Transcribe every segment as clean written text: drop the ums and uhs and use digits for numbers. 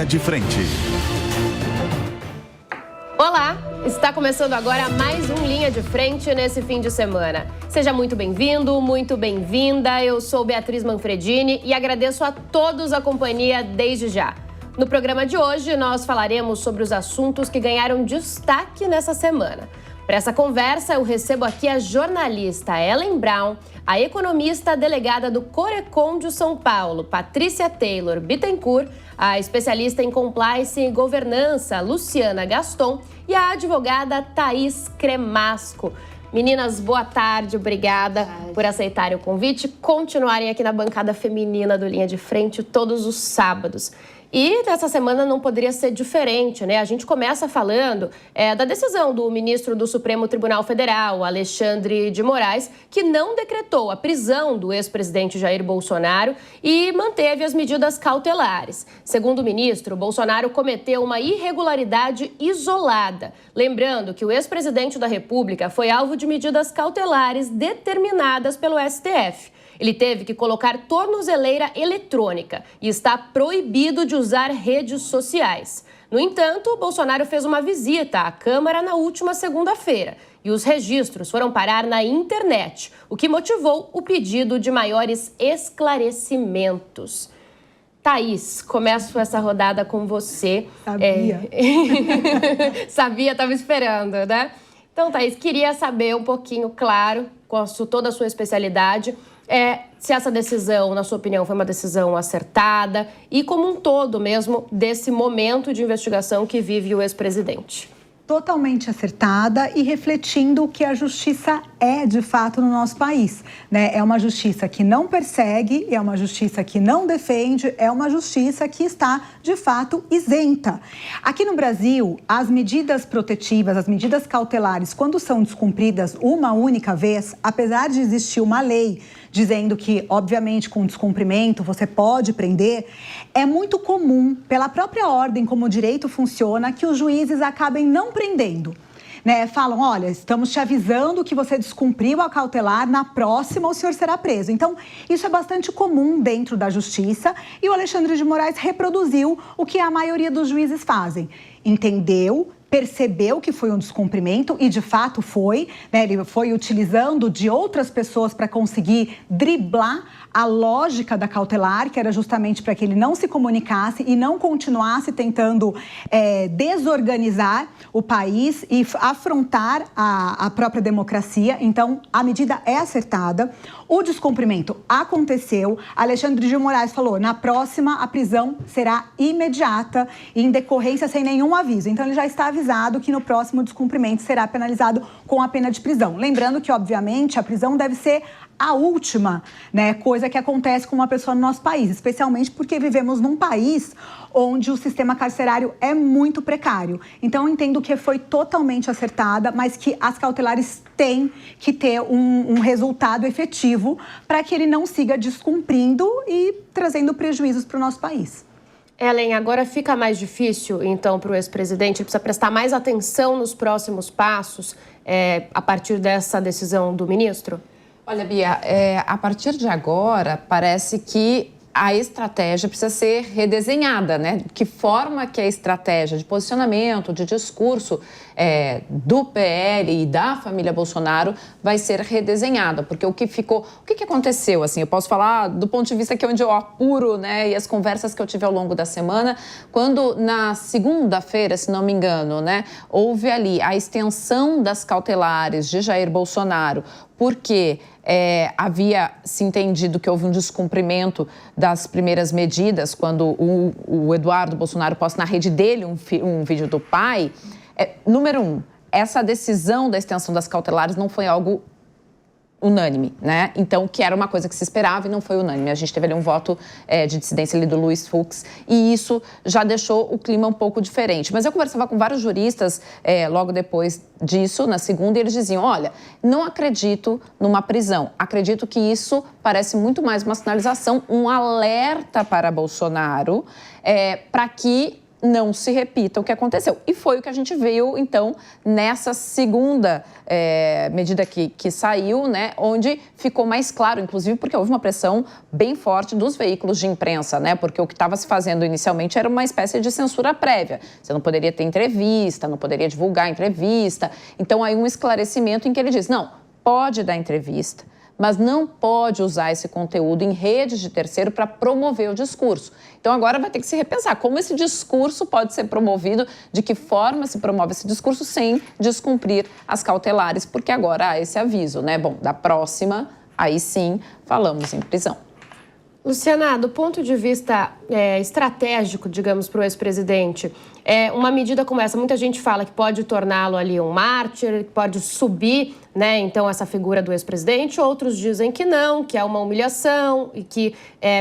Linha de Frente. Olá, está começando agora mais um Linha de Frente nesse fim de semana. Seja muito bem-vindo, muito bem-vinda. Eu sou Beatriz Manfredini e agradeço a todos a companhia desde já. No programa de hoje, nós falaremos sobre os assuntos que ganharam destaque nessa semana. Para essa conversa, eu recebo aqui a jornalista Ellen Brown, a economista delegada do Corecon de São Paulo, Patrícia Taylor Bittencourt, a especialista em compliance e governança, Luciana Gaston, e a advogada Thaís Cremasco. Meninas, boa tarde, obrigada por aceitarem o convite, continuarem aqui na bancada feminina do Linha de Frente todos os sábados. E dessa semana não poderia ser diferente, né? A gente começa falando da decisão do ministro do Supremo Tribunal Federal, Alexandre de Moraes, que não decretou a prisão do ex-presidente Jair Bolsonaro e manteve as medidas cautelares. Segundo o ministro, Bolsonaro cometeu uma irregularidade isolada. Lembrando que o ex-presidente da República foi alvo de medidas cautelares determinadas pelo STF. Ele teve que colocar tornozeleira eletrônica e está proibido de usar redes sociais. No entanto, Bolsonaro fez uma visita à Câmara na última segunda-feira e os registros foram parar na internet, o que motivou o pedido de maiores esclarecimentos. Thaís, começo essa rodada com você. Sabia. Sabia, estava esperando, né? Então, Thaís, queria saber um pouquinho, claro, com toda a sua especialidade, se essa decisão, na sua opinião, foi uma decisão acertada e como um todo mesmo desse momento de investigação que vive o ex-presidente. Totalmente acertada e refletindo o que a justiça é de fato no nosso país, né? É uma justiça que não persegue, é uma justiça que não defende, é uma justiça que está de fato isenta. Aqui no Brasil, as medidas protetivas, as medidas cautelares, quando são descumpridas uma única vez, apesar de existir uma lei dizendo que, obviamente, com descumprimento você pode prender, é muito comum, pela própria ordem como o direito funciona, que os juízes acabem não prendendo. Né? Falam, olha, estamos te avisando que você descumpriu a cautelar, na próxima o senhor será preso. Então, isso é bastante comum dentro da justiça e o Alexandre de Moraes reproduziu o que a maioria dos juízes fazem. Entendeu, percebeu que foi um descumprimento e de fato foi, né? Ele foi utilizando de outras pessoas para conseguir driblar a lógica da cautelar, que era justamente para que ele não se comunicasse e não continuasse tentando desorganizar o país e afrontar a própria democracia. Então, a medida é acertada, o descumprimento aconteceu, Alexandre de Moraes falou, na próxima a prisão será imediata e em decorrência sem nenhum aviso. Então, ele já está avisado que no próximo descumprimento será penalizado com a pena de prisão. Lembrando que, obviamente, a prisão deve ser a última, né, coisa que acontece com uma pessoa no nosso país, especialmente porque vivemos num país onde o sistema carcerário é muito precário. Então, eu entendo que foi totalmente acertada, mas que as cautelares têm que ter um resultado efetivo para que ele não siga descumprindo e trazendo prejuízos para o nosso país. Ellen, agora fica mais difícil, então, para o ex-presidente, ele precisa prestar mais atenção nos próximos passos a partir dessa decisão do ministro? Olha, Bia, a partir de agora, parece que a estratégia precisa ser redesenhada, né? Que forma que a estratégia de posicionamento, de discurso do PL e da família Bolsonaro vai ser redesenhada, porque o que aconteceu, assim, eu posso falar do ponto de vista que é onde eu apuro, né, e as conversas que eu tive ao longo da semana, quando na segunda-feira, se não me engano, né, houve ali a extensão das cautelares de Jair Bolsonaro, porque havia se entendido que houve um descumprimento das primeiras medidas, quando o Eduardo Bolsonaro posta na rede dele um vídeo do pai. Número 1, essa decisão da extensão das cautelares não foi algo unânime, né? Então, que era uma coisa que se esperava e não foi unânime. A gente teve ali um voto de dissidência ali do Luiz Fux e isso já deixou o clima um pouco diferente. Mas eu conversava com vários juristas logo depois disso, na segunda, e eles diziam, olha, não acredito numa prisão. Acredito que isso parece muito mais uma sinalização, um alerta para Bolsonaro, para que não se repita o que aconteceu. E foi o que a gente viu, então, nessa segunda medida que saiu, né, onde ficou mais claro, inclusive porque houve uma pressão bem forte dos veículos de imprensa, né, porque o que estava se fazendo inicialmente era uma espécie de censura prévia. Você não poderia ter entrevista, não poderia divulgar entrevista. Então, aí um esclarecimento em que ele diz, não, pode dar entrevista, mas não pode usar esse conteúdo em redes de terceiro para promover o discurso. Então, agora vai ter que se repensar como esse discurso pode ser promovido, de que forma se promove esse discurso sem descumprir as cautelares, porque agora há esse aviso, né? Bom, da próxima, aí sim, falamos em prisão. Luciana, do ponto de vista estratégico, digamos, para o ex-presidente, uma medida como essa, muita gente fala que pode torná-lo ali um mártir, que pode subir, né, então, essa figura do ex-presidente. Outros dizem que não, que é uma humilhação e que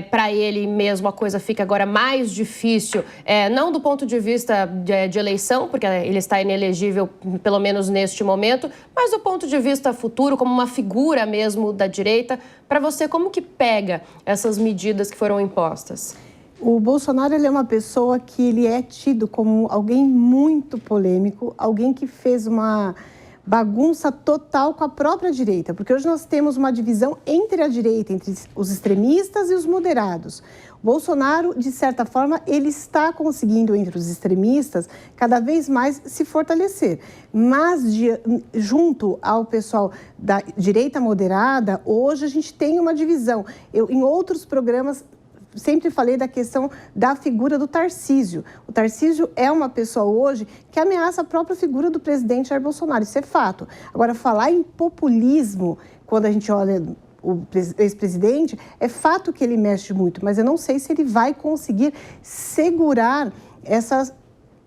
para ele mesmo a coisa fica agora mais difícil, não do ponto de vista de eleição, porque ele está inelegível, pelo menos neste momento, mas do ponto de vista futuro, como uma figura mesmo da direita. Para você, como que pega essas medidas que foram impostas? O Bolsonaro, ele é uma pessoa que ele é tido como alguém muito polêmico, alguém que fez uma bagunça total com a própria direita, porque hoje nós temos uma divisão entre a direita, entre os extremistas e os moderados. O Bolsonaro, de certa forma, ele está conseguindo, entre os extremistas, cada vez mais se fortalecer. Mas, junto ao pessoal da direita moderada, hoje a gente tem uma divisão. Em outros programas, sempre falei da questão da figura do Tarcísio. O Tarcísio é uma pessoa hoje que ameaça a própria figura do presidente Jair Bolsonaro, isso é fato. Agora, falar em populismo, quando a gente olha o ex-presidente, é fato que ele mexe muito, mas eu não sei se ele vai conseguir segurar essa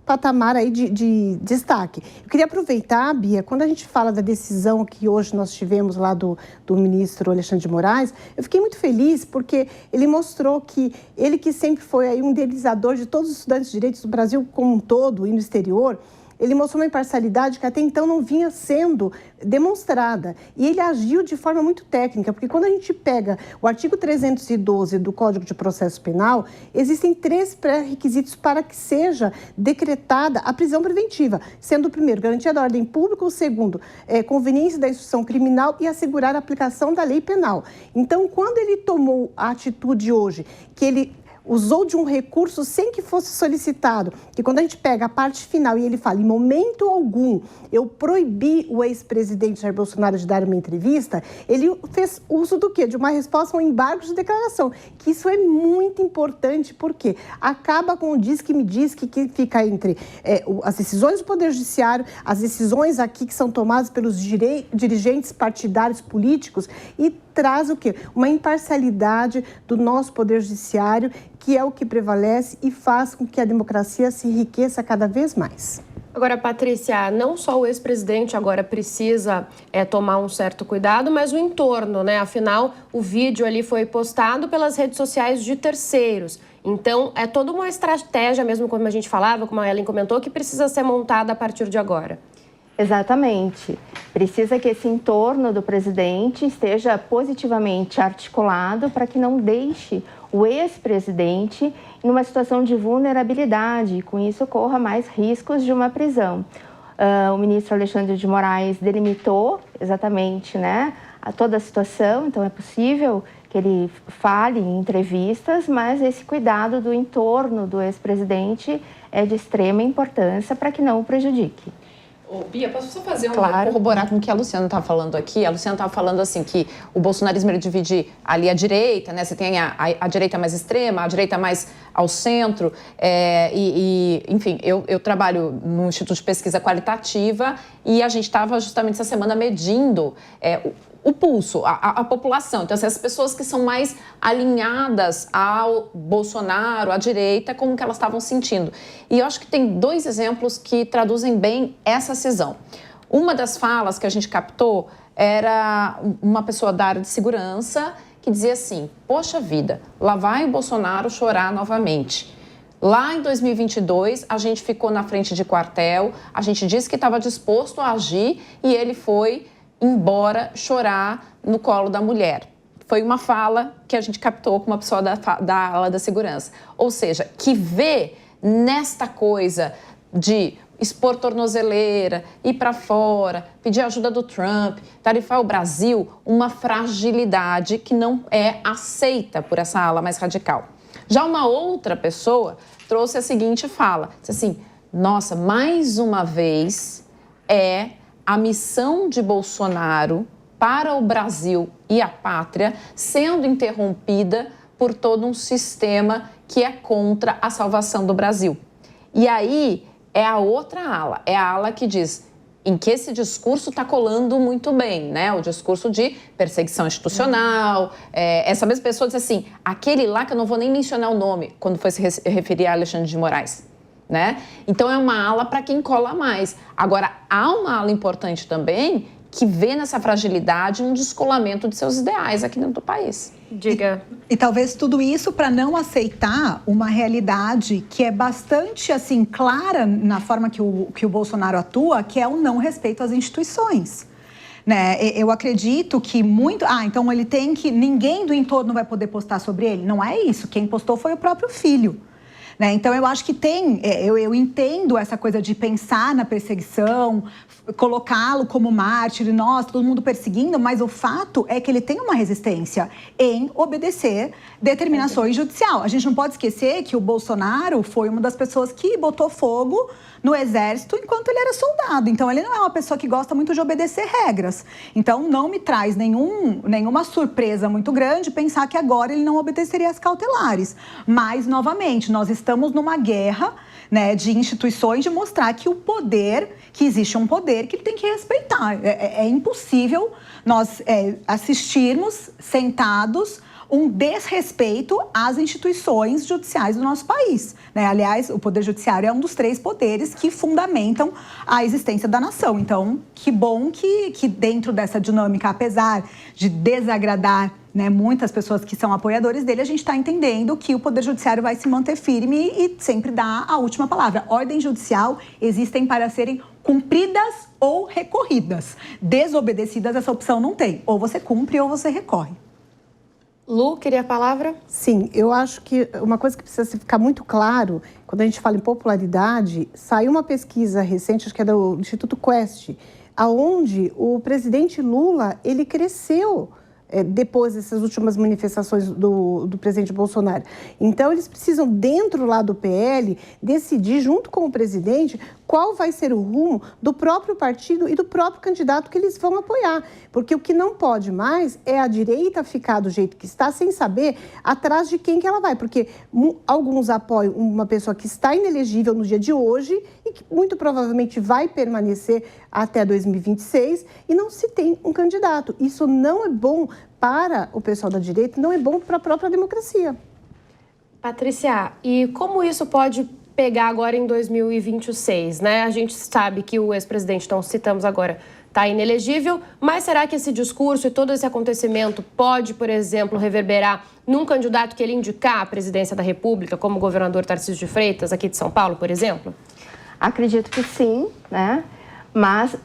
patamar aí de destaque. Eu queria aproveitar, Bia, quando a gente fala da decisão que hoje nós tivemos lá do ministro Alexandre de Moraes, eu fiquei muito feliz porque ele mostrou que ele, que sempre foi aí um idealizador de todos os estudantes de direitos do Brasil como um todo e no exterior, ele mostrou uma imparcialidade que até então não vinha sendo demonstrada. E ele agiu de forma muito técnica, porque quando a gente pega o artigo 312 do Código de Processo Penal, existem 3 pré-requisitos para que seja decretada a prisão preventiva, sendo o primeiro, garantia da ordem pública, o segundo, conveniência da instrução criminal e assegurar a aplicação da lei penal. Então, quando ele tomou a atitude hoje, que ele usou de um recurso sem que fosse solicitado, que quando a gente pega a parte final e ele fala, em momento algum, eu proibi o ex-presidente Jair Bolsonaro de dar uma entrevista, ele fez uso do quê? De uma resposta a um embargo de declaração, que isso é muito importante, porque acaba com o diz que me diz que fica entre as decisões do Poder Judiciário, as decisões aqui que são tomadas pelos dirigentes partidários políticos e traz o quê? Uma imparcialidade do nosso Poder Judiciário, que é o que prevalece e faz com que a democracia se enriqueça cada vez mais. Agora, Patrícia, não só o ex-presidente agora precisa tomar um certo cuidado, mas o entorno, né? Afinal, o vídeo ali foi postado pelas redes sociais de terceiros. Então, é toda uma estratégia, mesmo como a gente falava, como a Ellen comentou, que precisa ser montada a partir de agora. Exatamente. Precisa que esse entorno do presidente esteja positivamente articulado para que não deixe o ex-presidente numa situação de vulnerabilidade e, com isso, corra mais riscos de uma prisão. O ministro Alexandre de Moraes delimitou exatamente, né, toda a situação, então é possível que ele fale em entrevistas, mas esse cuidado do entorno do ex-presidente é de extrema importância para que não o prejudique. Bia, posso só fazer corroborar com o que a Luciana estava falando aqui? A Luciana estava falando assim que o bolsonarismo ele divide ali a direita, né? Você tem a direita mais extrema, a direita mais ao centro. Enfim, eu trabalho no Instituto de Pesquisa Qualitativa e a gente estava justamente essa semana medindo o pulso, a população. Então, essas pessoas que são mais alinhadas ao Bolsonaro, à direita, como que elas estavam sentindo. E eu acho que tem 2 exemplos que traduzem bem essa cisão. Uma das falas que a gente captou era uma pessoa da área de segurança que dizia assim, poxa vida, lá vai o Bolsonaro chorar novamente. Lá em 2022, a gente ficou na frente de quartel, a gente disse que estava disposto a agir e ele foi embora chorar no colo da mulher. Foi uma fala que a gente captou com uma pessoa da ala da segurança. Ou seja, que vê nesta coisa de expor tornozeleira, ir para fora, pedir ajuda do Trump, tarifar o Brasil, uma fragilidade que não é aceita por essa ala mais radical. Já uma outra pessoa trouxe a seguinte fala, disse assim, nossa, mais uma vez é a missão de Bolsonaro para o Brasil e a pátria sendo interrompida por todo um sistema que é contra a salvação do Brasil. E aí é a outra ala, é a ala que diz em que esse discurso está colando muito bem, né? O discurso de perseguição institucional. Essa mesma pessoa diz assim, aquele lá que eu não vou nem mencionar o nome, quando foi se referir a Alexandre de Moraes, né? Então é uma ala para quem cola mais. Agora, há uma ala importante também que vê nessa fragilidade um descolamento de seus ideais aqui dentro do país. Diga. E talvez tudo isso para não aceitar uma realidade que é bastante assim clara na forma que o Bolsonaro atua, que é o não respeito às instituições. Né? Eu acredito que muito... então ele tem que... Ninguém do entorno vai poder postar sobre ele. Não é isso. Quem postou foi o próprio filho. Né? Então, eu acho que tem... Eu entendo essa coisa de pensar na perseguição, colocá-lo como mártir, nossa, todo mundo perseguindo, mas o fato é que ele tem uma resistência em obedecer determinações judiciais. A gente não pode esquecer que o Bolsonaro foi uma das pessoas que botou fogo no exército enquanto ele era soldado. Então, ele não é uma pessoa que gosta muito de obedecer regras. Então, não me traz nenhuma surpresa muito grande pensar que agora ele não obedeceria às cautelares. Mas, novamente, nós estamos numa guerra, né, de instituições, de mostrar que que existe um poder que ele tem que respeitar. É impossível nós assistirmos sentados um desrespeito às instituições judiciais do nosso país. Né? Aliás, o Poder Judiciário é um dos 3 poderes que fundamentam a existência da nação. Então, que bom que dentro dessa dinâmica, apesar de desagradar, né, muitas pessoas que são apoiadores dele, a gente está entendendo que o Poder Judiciário vai se manter firme e sempre dar a última palavra. Ordem judicial existem para serem cumpridas ou recorridas. Desobedecidas, essa opção não tem. Ou você cumpre ou você recorre. Lu, queria a palavra? Sim, eu acho que uma coisa que precisa ficar muito claro, quando a gente fala em popularidade, saiu uma pesquisa recente, acho que é do Instituto Quest, aonde o presidente Lula, ele cresceu depois dessas últimas manifestações do presidente Bolsonaro. Então, eles precisam, dentro lá do PL, decidir, junto com o presidente, qual vai ser o rumo do próprio partido e do próprio candidato que eles vão apoiar. Porque o que não pode mais é a direita ficar do jeito que está, sem saber atrás de quem que ela vai. Porque alguns apoiam uma pessoa que está inelegível no dia de hoje e que muito provavelmente vai permanecer até 2026 e não se tem um candidato. Isso não é bom para o pessoal da direita, não é bom para a própria democracia. Patrícia, e como isso pode pegar agora em 2026, né? A gente sabe que o ex-presidente, então citamos agora, está inelegível, mas será que esse discurso e todo esse acontecimento pode, por exemplo, reverberar num candidato que ele indicar à presidência da República, como o governador Tarcísio de Freitas, aqui de São Paulo, por exemplo? Acredito que sim, né? Mas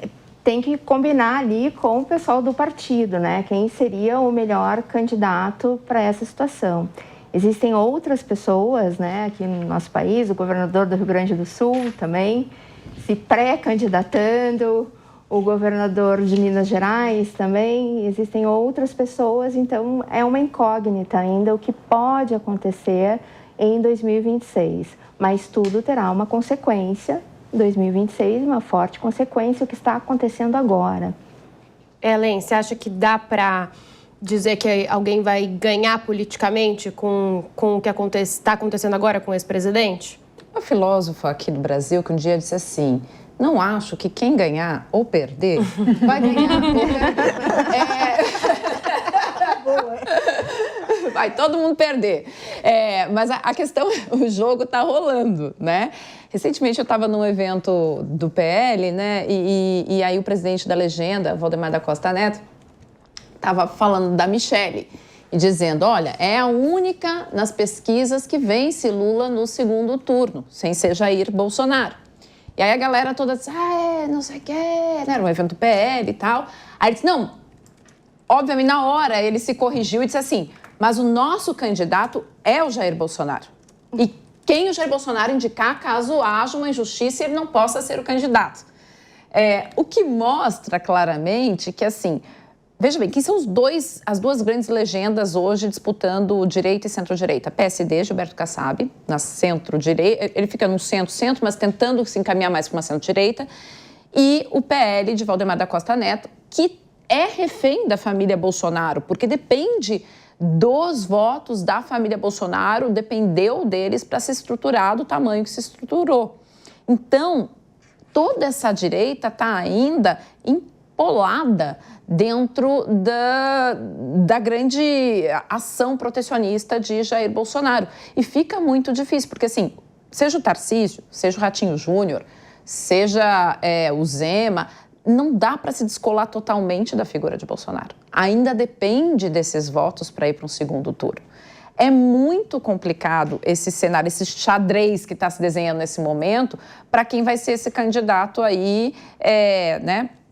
tem que combinar ali com o pessoal do partido, né? Quem seria o melhor candidato para essa situação. Existem outras pessoas, né, aqui no nosso país, o governador do Rio Grande do Sul também, se pré-candidatando, o governador de Minas Gerais também, existem outras pessoas, então é uma incógnita ainda o que pode acontecer em 2026. Mas tudo terá uma consequência, 2026, uma forte consequência, o que está acontecendo agora. Helen, você acha que dá para dizer que alguém vai ganhar politicamente com o que está acontecendo agora com o ex-presidente? Uma filósofa aqui do Brasil que um dia disse assim, não acho que quem ganhar ou perder vai ganhar ou perder. Vai todo mundo perder. Mas a questão, o jogo está rolando, né? Recentemente eu estava num evento do PL, né? E aí o presidente da legenda, Valdemar da Costa Neto, estava falando da Michelle e dizendo, olha, é a única nas pesquisas que vence Lula no segundo turno, sem ser Jair Bolsonaro. E aí a galera toda disse, não sei o quê, né? Era um evento do PL e tal. Aí ele disse, não, obviamente na hora ele se corrigiu e disse assim, mas o nosso candidato é o Jair Bolsonaro. E quem o Jair Bolsonaro indicar caso haja uma injustiça e ele não possa ser o candidato. O que mostra claramente que, assim, veja bem, quem são as duas grandes legendas hoje disputando direita e centro-direita? PSD, Gilberto Kassab, na centro-direita, ele fica no centro-centro, mas tentando se encaminhar mais para uma centro-direita, e o PL de Valdemar da Costa Neto, que é refém da família Bolsonaro, porque depende dos votos da família Bolsonaro, dependeu deles para se estruturar do tamanho que se estruturou. Então, toda essa direita está ainda empolada dentro da grande ação protecionista de Jair Bolsonaro. E fica muito difícil, porque assim, seja o Tarcísio, seja o Ratinho Júnior, seja o Zema, não dá para se descolar totalmente da figura de Bolsonaro. Ainda depende desses votos para ir para um segundo turno. É muito complicado esse cenário, esse xadrez que está se desenhando nesse momento para quem vai ser esse candidato aí,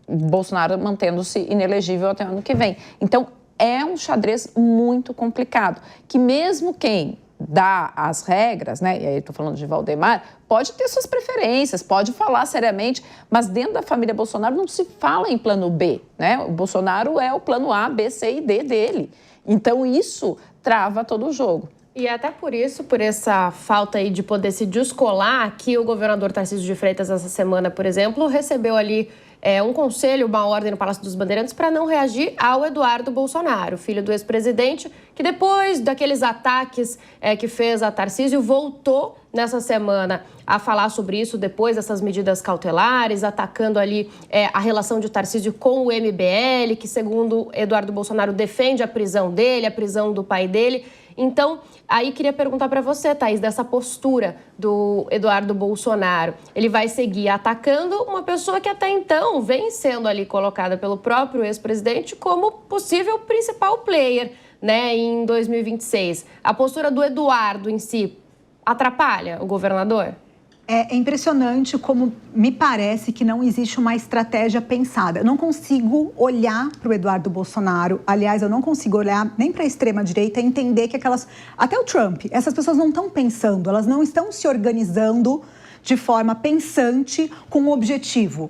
Bolsonaro mantendo-se inelegível até o ano que vem. Então, é um xadrez muito complicado, que mesmo quem dá as regras, né, e aí estou falando de Valdemar, pode ter suas preferências, pode falar seriamente, mas dentro da família Bolsonaro não se fala em plano B, né? O Bolsonaro é o plano A, B, C e D dele. Então, isso trava todo o jogo. E até por isso, por essa falta aí de poder se descolar, que o governador Tarcísio de Freitas, essa semana, por exemplo, recebeu ali um conselho, uma ordem no Palácio dos Bandeirantes para não reagir ao Eduardo Bolsonaro, filho do ex-presidente, que depois daqueles ataques que fez a Tarcísio, voltou nessa semana a falar sobre isso depois dessas medidas cautelares, atacando ali a relação de Tarcísio com o MBL, que segundo Eduardo Bolsonaro defende a prisão dele, a prisão do pai dele. Então, aí queria perguntar para você, Thaís, dessa postura do Eduardo Bolsonaro. Ele vai seguir atacando uma pessoa que até então vem sendo ali colocada pelo próprio ex-presidente como possível principal player, né, em 2026. A postura do Eduardo em si atrapalha o governador? É impressionante como me parece que não existe uma estratégia pensada. Eu não consigo olhar para o Eduardo Bolsonaro, aliás, eu não consigo olhar nem para a extrema-direita e entender que até o Trump, essas pessoas não estão pensando, elas não estão se organizando de forma pensante com um objetivo.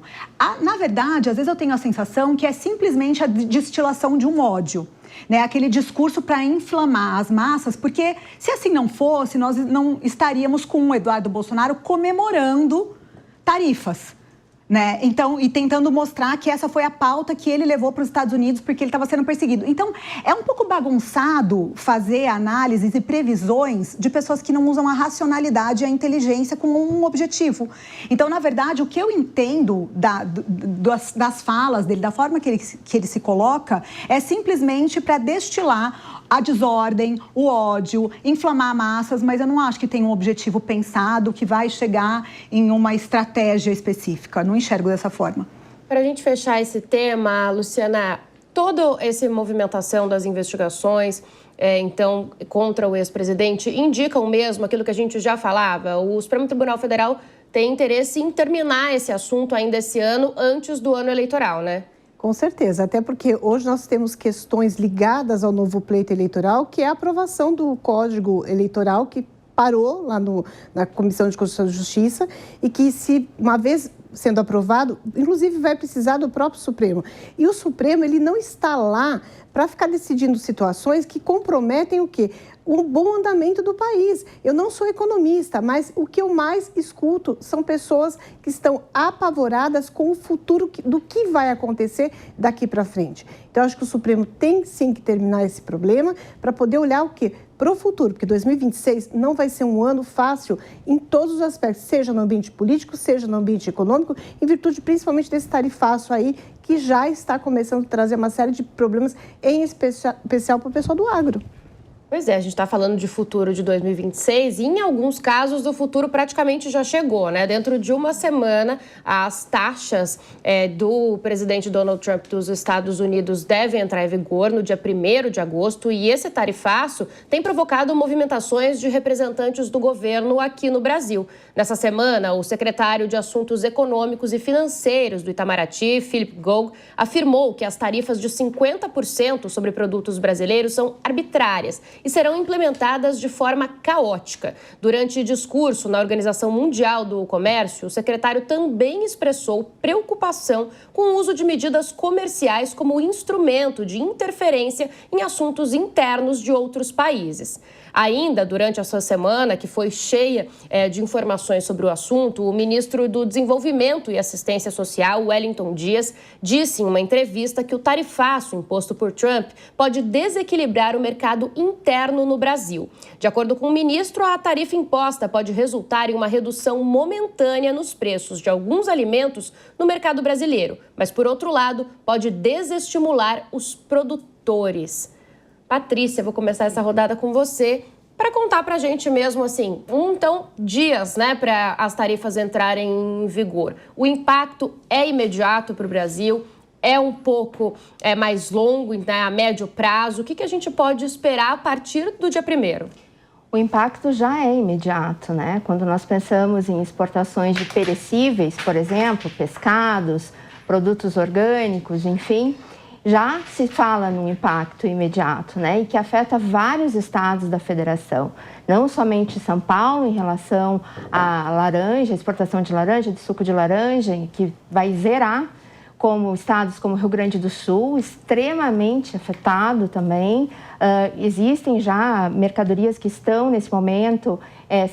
Na verdade, às vezes eu tenho a sensação que é simplesmente a destilação de um ódio. Né, aquele discurso para inflamar as massas, porque se assim não fosse, nós não estaríamos com o Eduardo Bolsonaro comemorando tarifas. Né? Então, e tentando mostrar que essa foi a pauta que ele levou para os Estados Unidos porque ele estava sendo perseguido. Então, é um pouco bagunçado fazer análises e previsões de pessoas que não usam a racionalidade e a inteligência com um objetivo. Então, na verdade, o que eu entendo das falas dele, da forma que ele se coloca, é simplesmente para destilar a desordem, o ódio, inflamar massas, mas eu não acho que tem um objetivo pensado que vai chegar em uma estratégia específica. Não enxergo dessa forma. Para a gente fechar esse tema, Luciana, toda essa movimentação das investigações, então, contra o ex-presidente, indicam mesmo aquilo que a gente já falava. O Supremo Tribunal Federal tem interesse em terminar esse assunto ainda esse ano, antes do ano eleitoral, né? Com certeza, até porque hoje nós temos questões ligadas ao novo pleito eleitoral, que é a aprovação do Código Eleitoral, que parou lá na Comissão de Constituição e Justiça e que, se uma vez sendo aprovado, inclusive vai precisar do próprio Supremo. E o Supremo, ele não está lá para ficar decidindo situações que comprometem o quê? O bom andamento do país. Eu não sou economista, mas o que eu mais escuto são pessoas que estão apavoradas com o futuro do que vai acontecer daqui para frente. Então, eu acho que o Supremo tem sim que terminar esse problema para poder olhar o quê? Para o futuro, porque 2026 não vai ser um ano fácil em todos os aspectos, seja no ambiente político, seja no ambiente econômico, em virtude principalmente desse tarifaço aí, que já está começando a trazer uma série de problemas, em especial para o pessoal do agro. Pois é, a gente está falando de futuro de 2026 e, em alguns casos, o futuro praticamente já chegou, né? Dentro de uma semana, as taxas do presidente Donald Trump dos Estados Unidos devem entrar em vigor no dia 1º de agosto e esse tarifaço tem provocado movimentações de representantes do governo aqui no Brasil. Nessa semana, o secretário de Assuntos Econômicos e Financeiros do Itamaraty, Philip Gould, afirmou que as tarifas de 50% sobre produtos brasileiros são arbitrárias e serão implementadas de forma caótica. Durante discurso na Organização Mundial do Comércio, o secretário também expressou preocupação com o uso de medidas comerciais como instrumento de interferência em assuntos internos de outros países. Ainda durante essa semana, que foi cheia de informações sobre o assunto, o ministro do Desenvolvimento e Assistência Social, Wellington Dias, disse em uma entrevista que o tarifaço imposto por Trump pode desequilibrar o mercado interno no Brasil. De acordo com o ministro, a tarifa imposta pode resultar em uma redução momentânea nos preços de alguns alimentos no mercado brasileiro, mas, por outro lado, pode desestimular os produtores. Patrícia, vou começar essa rodada com você para contar para a gente mesmo, assim, então, dias, né, para as tarifas entrarem em vigor. O impacto é imediato para o Brasil, é um pouco mais longo, né, a médio prazo. O que a gente pode esperar a partir do dia 1º? O impacto já é imediato, né? Quando nós pensamos em exportações de perecíveis, por exemplo, pescados, produtos orgânicos, enfim, já se fala num impacto imediato, né, e que afeta vários estados da federação, não somente São Paulo em relação à laranja, exportação de laranja, de suco de laranja, que vai zerar, como estados como Rio Grande do Sul, extremamente afetado também. Existem já mercadorias que estão, nesse momento,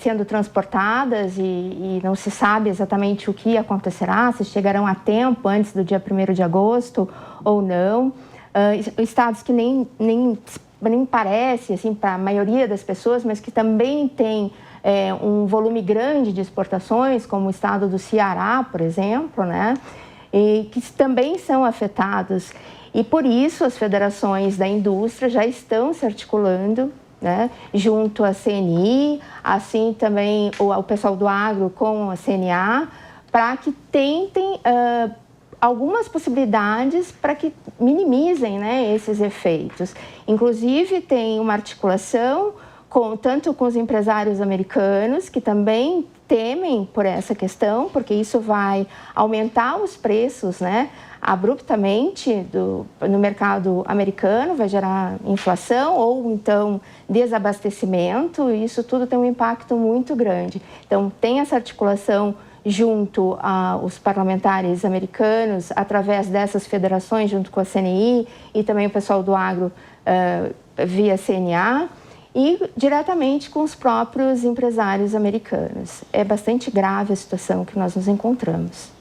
sendo transportadas e não se sabe exatamente o que acontecerá, se chegarão a tempo antes do dia 1º de agosto ou não. Estados que nem parece, assim, para a maioria das pessoas, mas que também tem um volume grande de exportações, como o estado do Ceará, por exemplo, né? E que também são afetados. E por isso as federações da indústria já estão se articulando, né, junto à CNI, assim também o pessoal do agro com a CNA, para que tentem algumas possibilidades para que minimizem, né, esses efeitos. Inclusive tem uma articulação tanto com os empresários americanos, que também temem por essa questão, porque isso vai aumentar os preços, né, abruptamente no mercado americano, vai gerar inflação ou então desabastecimento, e isso tudo tem um impacto muito grande. Então, tem essa articulação junto aos parlamentares americanos, através dessas federações, junto com a CNI e também o pessoal do agro via CNA, e diretamente com os próprios empresários americanos. É bastante grave a situação que nós nos encontramos.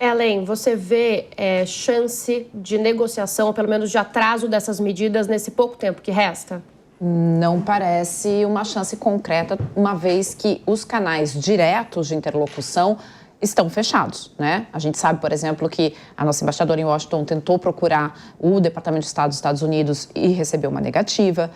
Ellen, você vê chance de negociação, pelo menos de atraso dessas medidas nesse pouco tempo que resta? Não parece uma chance concreta, uma vez que os canais diretos de interlocução estão fechados, né? A gente sabe, por exemplo, que a nossa embaixadora em Washington tentou procurar o Departamento de Estado dos Estados Unidos e recebeu uma negativa.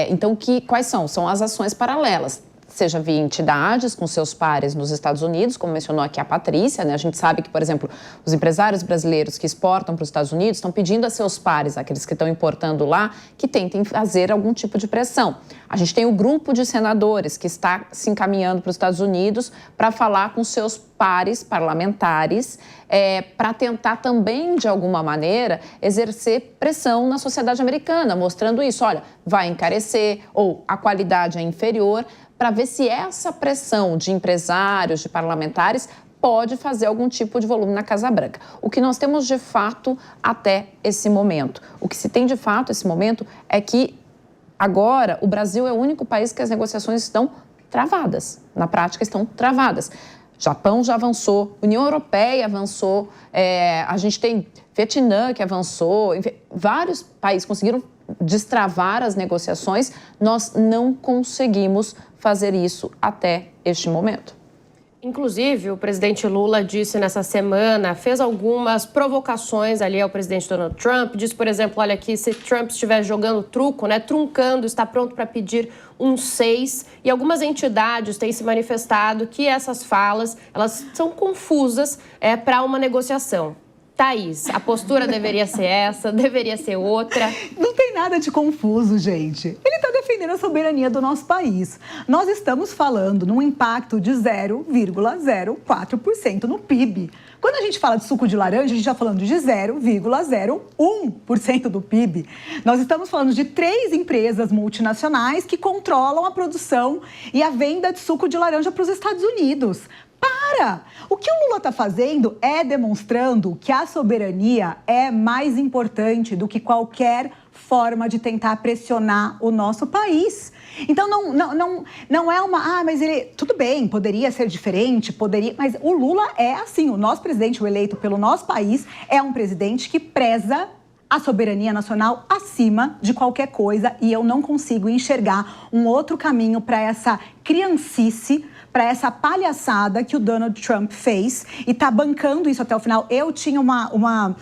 Então, quais são? São as ações paralelas, seja via entidades com seus pares nos Estados Unidos, como mencionou aqui a Patrícia, né? A gente sabe que, por exemplo, os empresários brasileiros que exportam para os Estados Unidos estão pedindo a seus pares, aqueles que estão importando lá, que tentem fazer algum tipo de pressão. A gente tem o grupo de senadores que está se encaminhando para os Estados Unidos para falar com seus pares parlamentares, para tentar também, de alguma maneira, exercer pressão na sociedade americana, mostrando isso, olha, vai encarecer ou a qualidade é inferior, para ver se essa pressão de empresários, de parlamentares, pode fazer algum tipo de volume na Casa Branca. O que nós temos de fato até esse momento, o que se tem de fato esse momento é que agora o Brasil é o único país que as negociações estão travadas, na prática estão travadas. Japão já avançou, União Europeia avançou, a gente tem Vietnã que avançou, enfim, vários países conseguiram destravar as negociações, nós não conseguimos fazer isso até este momento. Inclusive, o presidente Lula disse nessa semana, fez algumas provocações ali ao presidente Donald Trump, disse, por exemplo, olha aqui, se Trump estiver jogando truco, né, truncando, está pronto para pedir um 6, e algumas entidades têm se manifestado que essas falas, elas são confusas para uma negociação. Thaís, a postura deveria ser essa, deveria ser outra? Não tem nada de confuso, gente. Ele está defendendo defendendo a soberania do nosso país. Nós estamos falando num impacto de 0,04% no PIB. Quando a gente fala de suco de laranja, a gente está falando de 0,01% do PIB. Nós estamos falando de 3 empresas multinacionais que controlam a produção e a venda de suco de laranja para os Estados Unidos. Para! O que o Lula está fazendo é demonstrando que a soberania é mais importante do que qualquer forma de tentar pressionar o nosso país. Então, não é uma... mas ele... Tudo bem, poderia ser diferente, poderia... Mas o Lula é assim, o nosso presidente, o eleito pelo nosso país, é um presidente que preza a soberania nacional acima de qualquer coisa e eu não consigo enxergar um outro caminho para essa criancice, para essa palhaçada que o Donald Trump fez e está bancando isso até o final. Eu tinha uma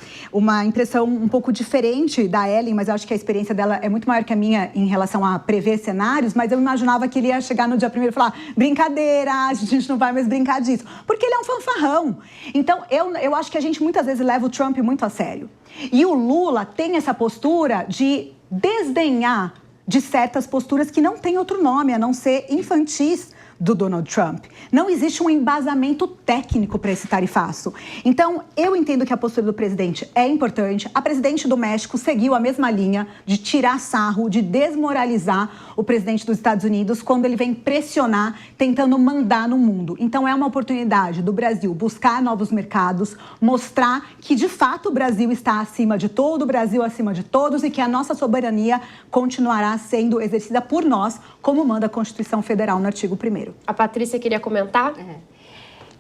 impressão um pouco diferente da Ellen, mas eu acho que a experiência dela é muito maior que a minha em relação a prever cenários, mas eu imaginava que ele ia chegar no dia 1º e falar, brincadeira, a gente não vai mais brincar disso, porque ele é um fanfarrão. Então, eu acho que a gente muitas vezes leva o Trump muito a sério. E o Lula tem essa postura de desdenhar de certas posturas que não tem outro nome, a não ser infantis do Donald Trump. Não existe um embasamento técnico para esse tarifaço. Então, eu entendo que a postura do presidente é importante. A presidente do México seguiu a mesma linha de tirar sarro, de desmoralizar o presidente dos Estados Unidos quando ele vem pressionar, tentando mandar no mundo. Então, é uma oportunidade do Brasil buscar novos mercados, mostrar que, de fato, o Brasil está acima de todo, o Brasil acima de todos e que a nossa soberania continuará sendo exercida por nós, como manda a Constituição Federal no artigo 1º. A Patrícia queria comentar?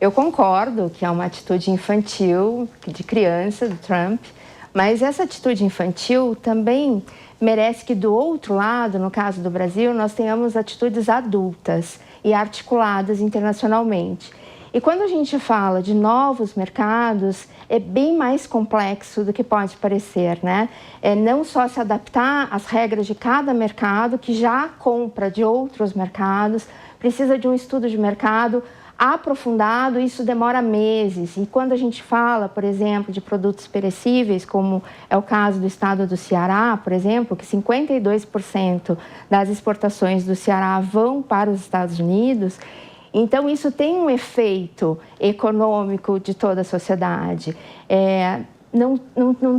Eu concordo que é uma atitude infantil, de criança, do Trump, mas essa atitude infantil também merece que, do outro lado, no caso do Brasil, nós tenhamos atitudes adultas e articuladas internacionalmente. E quando a gente fala de novos mercados, é bem mais complexo do que pode parecer, né? É não só se adaptar às regras de cada mercado, que já compra de outros mercados, precisa de um estudo de mercado aprofundado, isso demora meses. E quando a gente fala, por exemplo, de produtos perecíveis, como é o caso do estado do Ceará, por exemplo, que 52% das exportações do Ceará vão para os Estados Unidos, então isso tem um efeito econômico de toda a sociedade. Não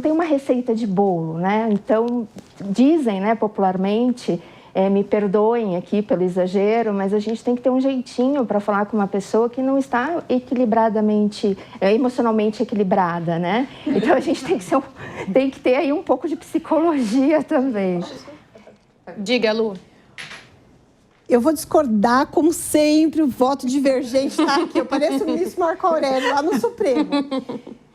tem uma receita de bolo, né? Então, dizem, né, popularmente... me perdoem aqui pelo exagero, mas a gente tem que ter um jeitinho para falar com uma pessoa que não está emocionalmente equilibrada, né? Então a gente tem que ter aí um pouco de psicologia também. Diga, Lu. Eu vou discordar, como sempre, o voto divergente está aqui. Eu pareço o ministro Marco Aurélio lá no Supremo.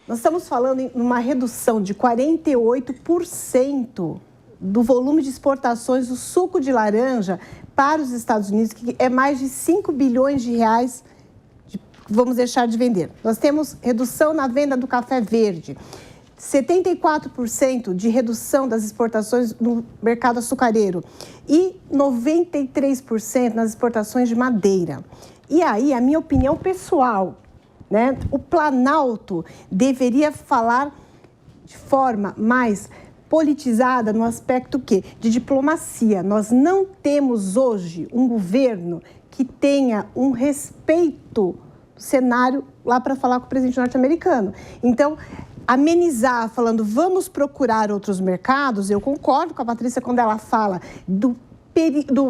Nós estamos falando em uma redução de 48% do volume de exportações do suco de laranja para os Estados Unidos, que é mais de 5 bilhões de reais vamos deixar de vender. Nós temos redução na venda do café verde, 74% de redução das exportações no mercado açucareiro e 93% nas exportações de madeira. E aí, a minha opinião pessoal, né? O Planalto deveria falar de forma mais politizada no aspecto de diplomacia. Nós não temos hoje um governo que tenha um respeito do cenário lá para falar com o presidente norte-americano. Então, amenizar falando vamos procurar outros mercados, eu concordo com a Patrícia quando ela fala do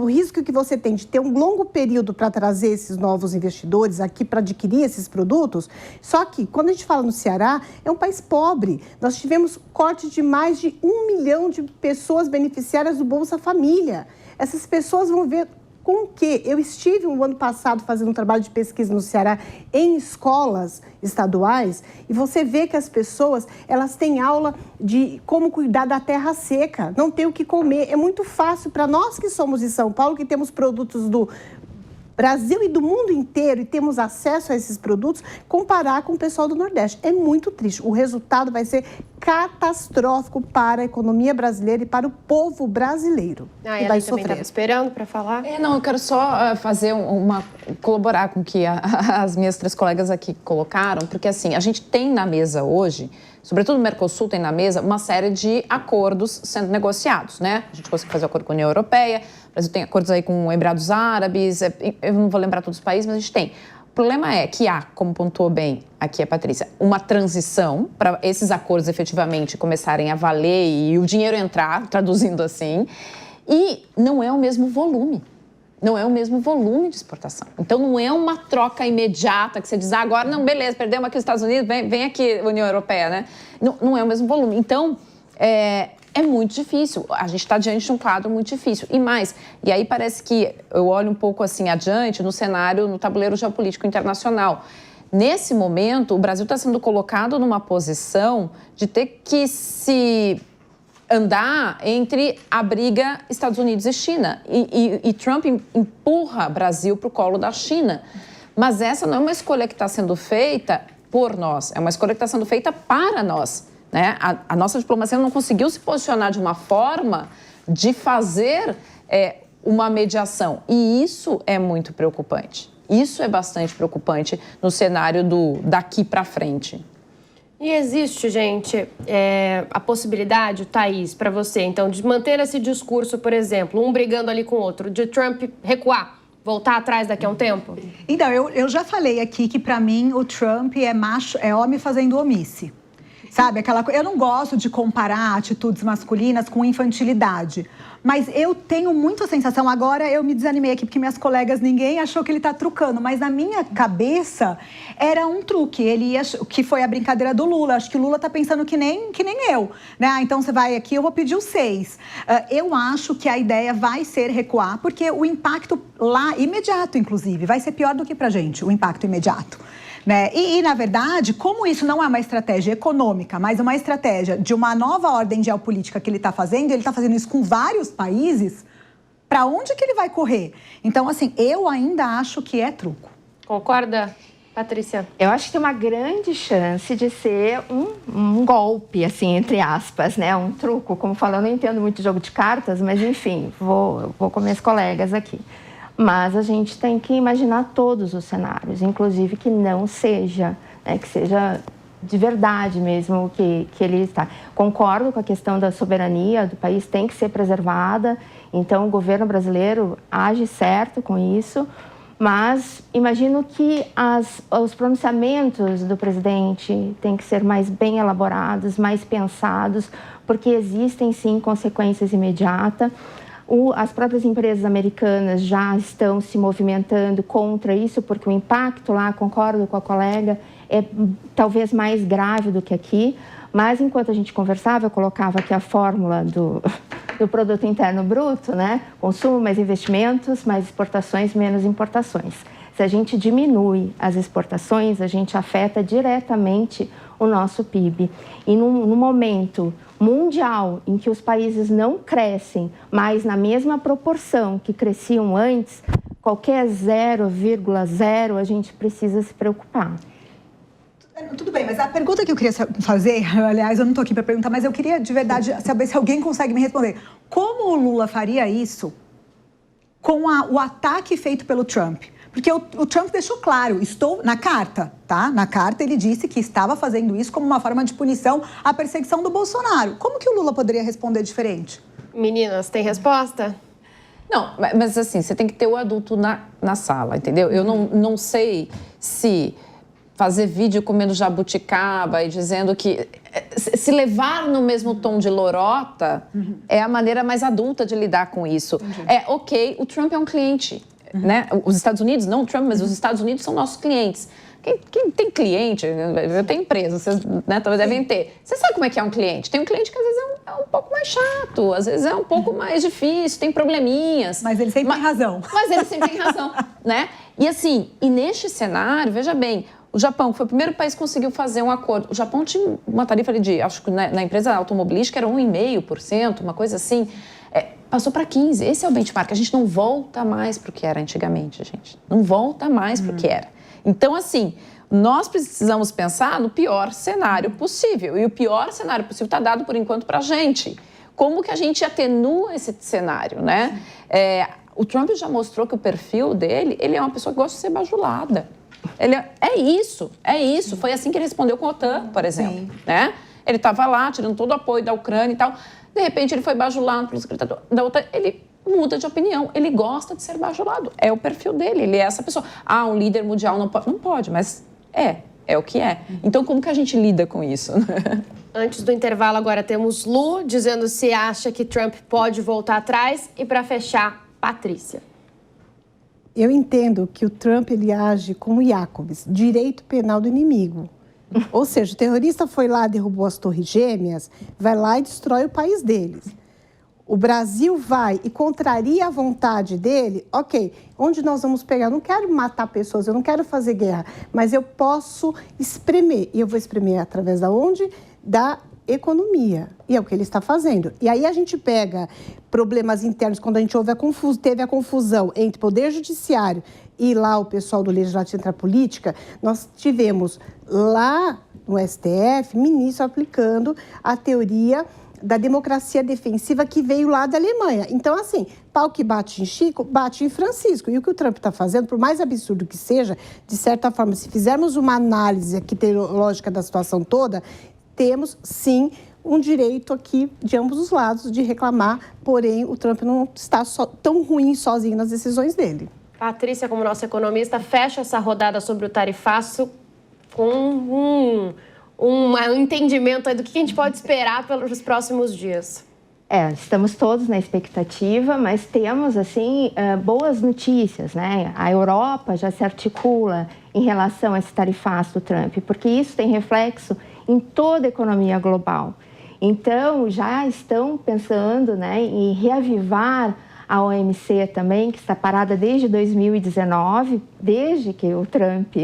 risco que você tem de ter um longo período para trazer esses novos investidores aqui para adquirir esses produtos. Só que, quando a gente fala no Ceará, é um país pobre. Nós tivemos corte de mais de 1 milhão de pessoas beneficiárias do Bolsa Família. Essas pessoas vão ver com o quê? Eu estive no ano passado fazendo um trabalho de pesquisa no Ceará em escolas estaduais e você vê que as pessoas, elas têm aula de como cuidar da terra seca, não tem o que comer. É muito fácil para nós que somos de São Paulo, que temos produtos do Brasil e do mundo inteiro e temos acesso a esses produtos, comparar com o pessoal do Nordeste. É muito triste. O resultado vai ser catastrófico para a economia brasileira e para o povo brasileiro. Ela também estava esperando para falar. Eu quero só fazer colaborar com o que as minhas 3 colegas aqui colocaram, porque assim, a gente tem na mesa hoje, sobretudo o Mercosul tem na mesa, uma série de acordos sendo negociados, né? A gente conseguiu fazer acordo com a União Europeia, O Brasil tem acordos aí com Emirados Árabes, eu não vou lembrar todos os países, mas a gente tem. O problema é que há, como pontuou bem aqui a Patrícia, uma transição para esses acordos efetivamente começarem a valer e o dinheiro entrar, traduzindo assim, e não é o mesmo volume. Não é o mesmo volume de exportação. Então, não é uma troca imediata que você diz, agora não, beleza, perdemos aqui os Estados Unidos, vem aqui União Europeia, né? Não é o mesmo volume. Então, é muito difícil. A gente está diante de um quadro muito difícil. E mais, e aí parece que eu olho um pouco assim adiante no cenário, no tabuleiro geopolítico internacional. Nesse momento, o Brasil está sendo colocado numa posição de ter que se andar entre a briga Estados Unidos e China. E Trump empurra o Brasil para o colo da China. Mas essa não é uma escolha que está sendo feita por nós, é uma escolha que está sendo feita para nós. Né? A nossa diplomacia não conseguiu se posicionar de uma forma de fazer uma mediação. E isso é muito preocupante. Isso é bastante preocupante no cenário daqui para frente. E existe, gente, a possibilidade, Thaís, para você, então, de manter esse discurso, por exemplo, um brigando ali com o outro, de Trump recuar, voltar atrás daqui a um tempo? Então, eu já falei aqui que, para mim, o Trump é macho, é homem fazendo omisse. Sabe, eu não gosto de comparar atitudes masculinas com infantilidade, mas eu tenho muito a sensação, agora eu me desanimei aqui porque minhas colegas, ninguém achou que ele tá trucando, mas na minha cabeça era um truque, que foi a brincadeira do Lula, acho que o Lula tá pensando que nem eu, né? Então você vai aqui, eu vou pedir o 6. Eu acho que a ideia vai ser recuar, porque o impacto lá, imediato inclusive, vai ser pior do que pra gente, o impacto imediato. Né? E, na verdade, como isso não é uma estratégia econômica, mas uma estratégia de uma nova ordem geopolítica que ele está fazendo isso com vários países, para onde que ele vai correr? Então, assim, eu ainda acho que é truco. Concorda, Patrícia? Eu acho que tem uma grande chance de ser um golpe, assim, entre aspas, né? Um truco, como falando, eu não entendo muito de jogo de cartas, mas, enfim, vou com minhas colegas aqui. Mas a gente tem que imaginar todos os cenários, inclusive que não seja, né, que seja de verdade mesmo que ele está. Concordo com a questão da soberania do país, tem que ser preservada, então o governo brasileiro age certo com isso, mas imagino que os pronunciamentos do presidente têm que ser mais bem elaborados, mais pensados, porque existem sim consequências imediatas. As próprias empresas americanas já estão se movimentando contra isso, porque o impacto lá, concordo com a colega, é talvez mais grave do que aqui. Mas enquanto a gente conversava, eu colocava aqui a fórmula do produto interno bruto, né? Consumo mais investimentos, mais exportações, menos importações. Se a gente diminui as exportações, a gente afeta diretamente o nosso PIB. E num momento mundial em que os países não crescem, mas na mesma proporção que cresciam antes, qualquer 0,0 a gente precisa se preocupar. Tudo bem, mas a pergunta que eu queria fazer, aliás, eu não estou aqui para perguntar, mas eu queria de verdade saber se alguém consegue me responder. Como o Lula faria isso com o ataque feito pelo Trump? Porque o Trump deixou claro, estou na carta, tá? Na carta ele disse que estava fazendo isso como uma forma de punição à perseguição do Bolsonaro. Como que o Lula poderia responder diferente? Meninas, tem resposta? Não, mas assim, você tem que ter o adulto na sala, entendeu? Eu não sei se fazer vídeo comendo jabuticaba e dizendo que se levar no mesmo tom de lorota é a maneira mais adulta de lidar com isso. Ok, o Trump é um cliente. Né? Os Estados Unidos, não o Trump, mas os Estados Unidos são nossos clientes. Quem tem cliente, eu tenho empresa, vocês, né, talvez devem ter. Você sabe como é que é um cliente? Tem um cliente que às vezes é um pouco mais chato, às vezes é um pouco mais difícil, tem probleminhas. Mas ele sempre tem razão. Mas ele sempre tem razão, né? E assim, neste cenário, veja bem, o Japão, que foi o primeiro país que conseguiu fazer um acordo. O Japão tinha uma tarifa de, acho que na empresa automobilística era 1,5%, uma coisa assim. Passou para 15%. Esse é o benchmark. A gente não volta mais para o que era antigamente, gente. Não volta mais para o que era. Então, assim, nós precisamos pensar no pior cenário possível. E o pior cenário possível está dado, por enquanto, para a gente. Como que a gente atenua esse cenário, né? O Trump já mostrou que o perfil dele, ele é uma pessoa que gosta de ser bajulada. Ele é isso. Foi assim que ele respondeu com a OTAN, por exemplo. Né? Ele estava lá, tirando todo o apoio da Ucrânia e tal. De repente, ele foi bajulado pelo secretário da OTAN. Ele muda de opinião. Ele gosta de ser bajulado. É o perfil dele, ele é essa pessoa. Um líder mundial não pode. Não pode, mas é o que é. Então, como que a gente lida com isso? Antes do intervalo, agora temos Lu dizendo se acha que Trump pode voltar atrás. E para fechar, Patrícia. Eu entendo que o Trump ele age como Jacobs, direito penal do inimigo. Ou seja, o terrorista foi lá, derrubou as Torres Gêmeas, vai lá e destrói o país deles. O Brasil vai e contraria a vontade dele, ok, onde nós vamos pegar? Eu não quero matar pessoas, eu não quero fazer guerra, mas eu posso espremer. E eu vou espremer através da onde? Da economia. E é o que ele está fazendo. E aí a gente pega problemas internos, quando a gente teve a confusão entre poder judiciário e lá o pessoal do Legislativo Central Política, nós tivemos lá no STF ministro aplicando a teoria da democracia defensiva que veio lá da Alemanha. Então, assim, pau que bate em Chico, bate em Francisco. E o que o Trump está fazendo, por mais absurdo que seja, de certa forma, se fizermos uma análise aqui teológica da situação toda, temos, sim, um direito aqui de ambos os lados de reclamar, porém, o Trump não está tão ruim sozinho nas decisões dele. Patrícia, como nossa economista, fecha essa rodada sobre o tarifaço com um entendimento aí do que a gente pode esperar pelos próximos dias. Estamos todos na expectativa, mas temos, assim, boas notícias, né? A Europa já se articula em relação a esse tarifaço do Trump, porque isso tem reflexo em toda a economia global. Então, já estão pensando, né, em reavivar a OMC também, que está parada desde 2019, desde que o Trump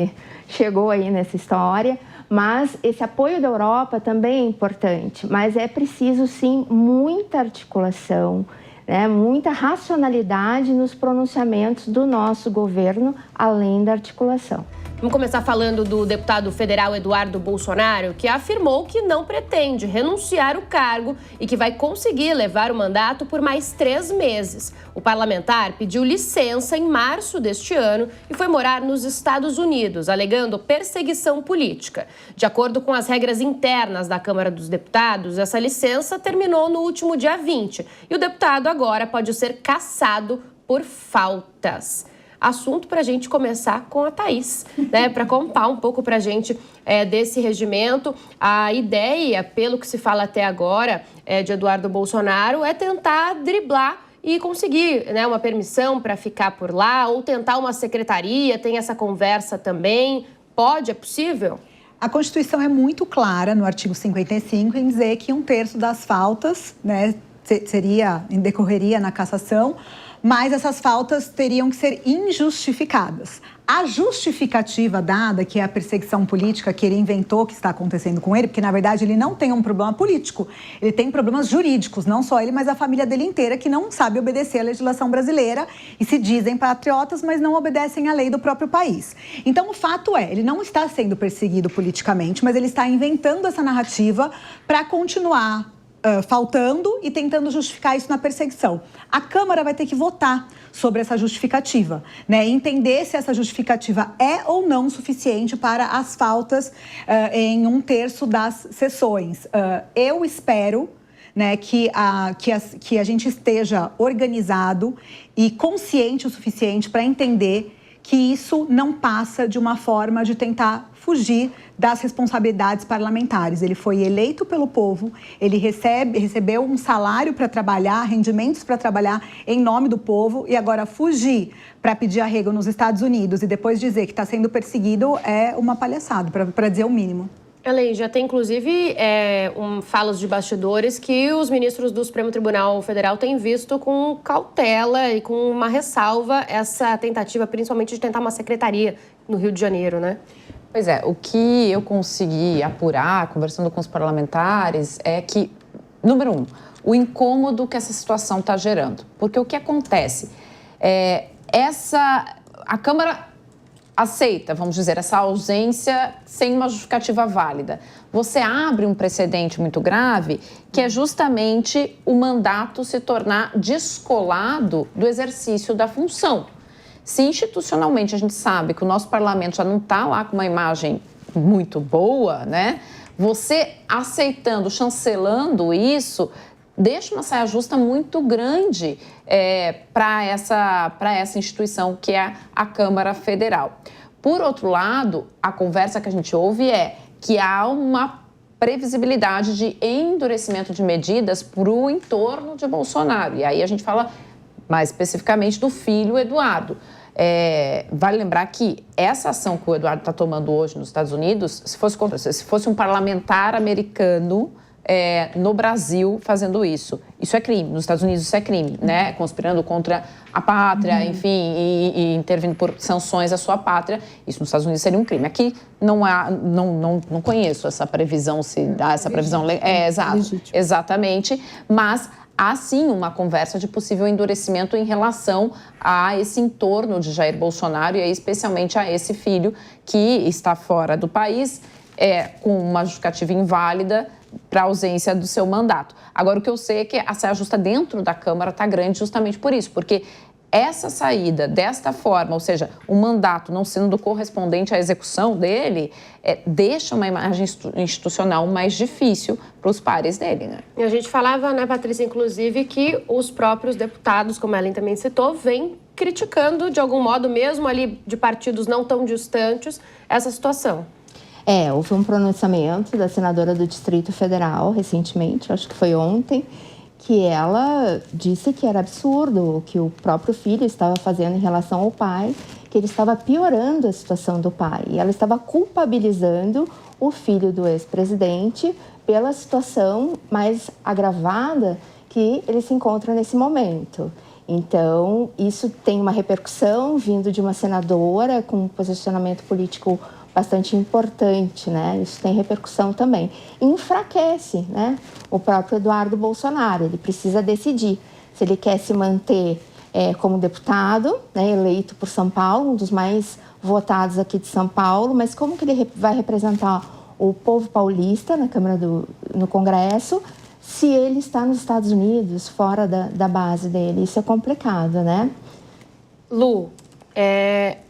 chegou aí nessa história. Mas esse apoio da Europa também é importante, mas é preciso, sim, muita articulação, né, muita racionalidade nos pronunciamentos do nosso governo, além da articulação. Vamos começar falando do deputado federal Eduardo Bolsonaro, que afirmou que não pretende renunciar ao cargo e que vai conseguir levar o mandato por mais 3 meses. O parlamentar pediu licença em março deste ano e foi morar nos Estados Unidos, alegando perseguição política. De acordo com as regras internas da Câmara dos Deputados, essa licença terminou no último dia 20 e o deputado agora pode ser cassado por faltas. Assunto para a gente começar com a Thaís, né? Para contar um pouco para a gente desse regimento. A ideia, pelo que se fala até agora, de Eduardo Bolsonaro é tentar driblar e conseguir, né, uma permissão para ficar por lá ou tentar uma secretaria. Tem essa conversa também. Pode? É possível? A Constituição é muito clara no artigo 55 em dizer que 1/3 das faltas, né, decorreria na cassação, mas essas faltas teriam que ser injustificadas. A justificativa dada, que é a perseguição política que ele inventou que está acontecendo com ele, porque na verdade ele não tem um problema político, ele tem problemas jurídicos, não só ele, mas a família dele inteira, que não sabe obedecer à legislação brasileira e se dizem patriotas, mas não obedecem à lei do próprio país. Então o fato é, ele não está sendo perseguido politicamente, mas ele está inventando essa narrativa para continuar faltando e tentando justificar isso na perseguição. A Câmara vai ter que votar sobre essa justificativa, né? Entender se essa justificativa é ou não suficiente para as faltas em 1/3 das sessões. Eu espero, né, que a gente esteja organizado e consciente o suficiente para entender que isso não passa de uma forma de tentar fugir das responsabilidades parlamentares. Ele foi eleito pelo povo, ele recebeu um salário para trabalhar, rendimentos para trabalhar em nome do povo, e agora fugir para pedir arrego nos Estados Unidos e depois dizer que está sendo perseguido é uma palhaçada, para dizer o mínimo. Elaine, já tem inclusive falas de bastidores que os ministros do Supremo Tribunal Federal têm visto com cautela e com uma ressalva essa tentativa, principalmente de tentar uma secretaria no Rio de Janeiro, né? Pois é, o que eu consegui apurar, conversando com os parlamentares, é que, número 1, o incômodo que essa situação está gerando. Porque o que acontece? A Câmara aceita, vamos dizer, essa ausência sem uma justificativa válida. Você abre um precedente muito grave, que é justamente o mandato se tornar descolado do exercício da função. Se institucionalmente a gente sabe que o nosso parlamento já não está lá com uma imagem muito boa, né? Você aceitando, chancelando isso, deixa uma saia justa muito grande para essa instituição que é a Câmara Federal. Por outro lado, a conversa que a gente ouve é que há uma previsibilidade de endurecimento de medidas para o entorno de Bolsonaro. E aí a gente fala mais especificamente do filho Eduardo. Vale lembrar que essa ação que o Eduardo está tomando hoje nos Estados Unidos, se fosse um parlamentar americano no Brasil fazendo isso é crime. Nos Estados Unidos isso é crime, né? Conspirando contra a pátria, enfim, e intervindo por sanções à sua pátria. Isso nos Estados Unidos seria um crime. Aqui não conheço essa previsão, se há essa previsão. Exatamente. Mas há sim uma conversa de possível endurecimento em relação a esse entorno de Jair Bolsonaro e aí, especialmente a esse filho que está fora do país com uma justificativa inválida para a ausência do seu mandato. Agora, o que eu sei é que a saia justa dentro da Câmara está grande justamente por isso, porque essa saída desta forma, ou seja, o mandato não sendo correspondente à execução dele, deixa uma imagem institucional mais difícil para os pares dele, né? E a gente falava, né, Patrícia, inclusive, que os próprios deputados, como a Ellen também citou, vêm criticando, de algum modo, mesmo ali de partidos não tão distantes, essa situação. Houve um pronunciamento da senadora do Distrito Federal, recentemente, acho que foi ontem, que ela disse que era absurdo o que o próprio filho estava fazendo em relação ao pai, que ele estava piorando a situação do pai. E ela estava culpabilizando o filho do ex-presidente pela situação mais agravada que ele se encontra nesse momento. Então, isso tem uma repercussão vindo de uma senadora com um posicionamento político bastante importante, né? Isso tem repercussão também. Enfraquece, né, o próprio Eduardo Bolsonaro. Ele precisa decidir se ele quer se manter como deputado, né, eleito por São Paulo, um dos mais votados aqui de São Paulo, mas como que ele vai representar o povo paulista na Câmara no Congresso se ele está nos Estados Unidos, fora da base dele? Isso é complicado, né? Lu,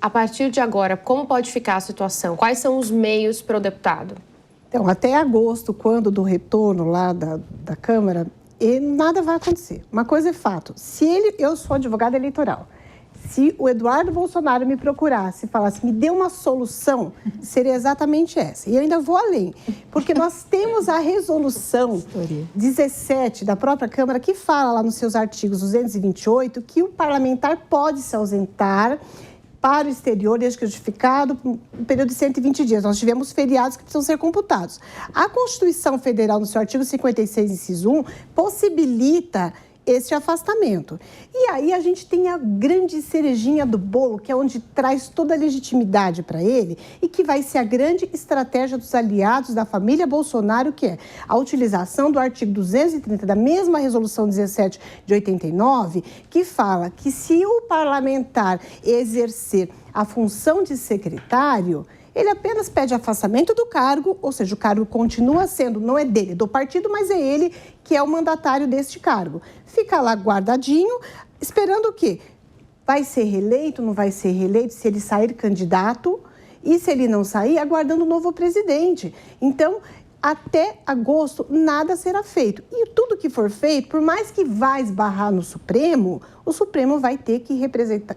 a partir de agora, como pode ficar a situação? Quais são os meios para o deputado? Então, até agosto, quando do retorno lá da Câmara, nada vai acontecer. Uma coisa é fato, eu sou advogada eleitoral, se o Eduardo Bolsonaro me procurasse e falasse, me dê uma solução, seria exatamente essa. E eu ainda vou além, porque nós temos a resolução 17 da própria Câmara que fala lá nos seus artigos 228 que o parlamentar pode se ausentar para o exterior, desde que justificado, por um período de 120 dias. Nós tivemos feriados que precisam ser computados. A Constituição Federal, no seu artigo 56, inciso 1, possibilita esse afastamento. E aí a gente tem a grande cerejinha do bolo, que é onde traz toda a legitimidade para ele e que vai ser a grande estratégia dos aliados da família Bolsonaro, que é a utilização do artigo 230 da mesma resolução 17 de 89, que fala que se o parlamentar exercer a função de secretário, ele apenas pede afastamento do cargo, ou seja, o cargo continua sendo, não é dele, do partido, mas é ele que é o mandatário deste cargo. Fica lá guardadinho, esperando o quê? Vai ser reeleito, não vai ser reeleito, se ele sair candidato, e se ele não sair, aguardando o novo presidente. Então, até agosto, nada será feito. E tudo que for feito, por mais que vá esbarrar no Supremo, o Supremo vai ter que representar,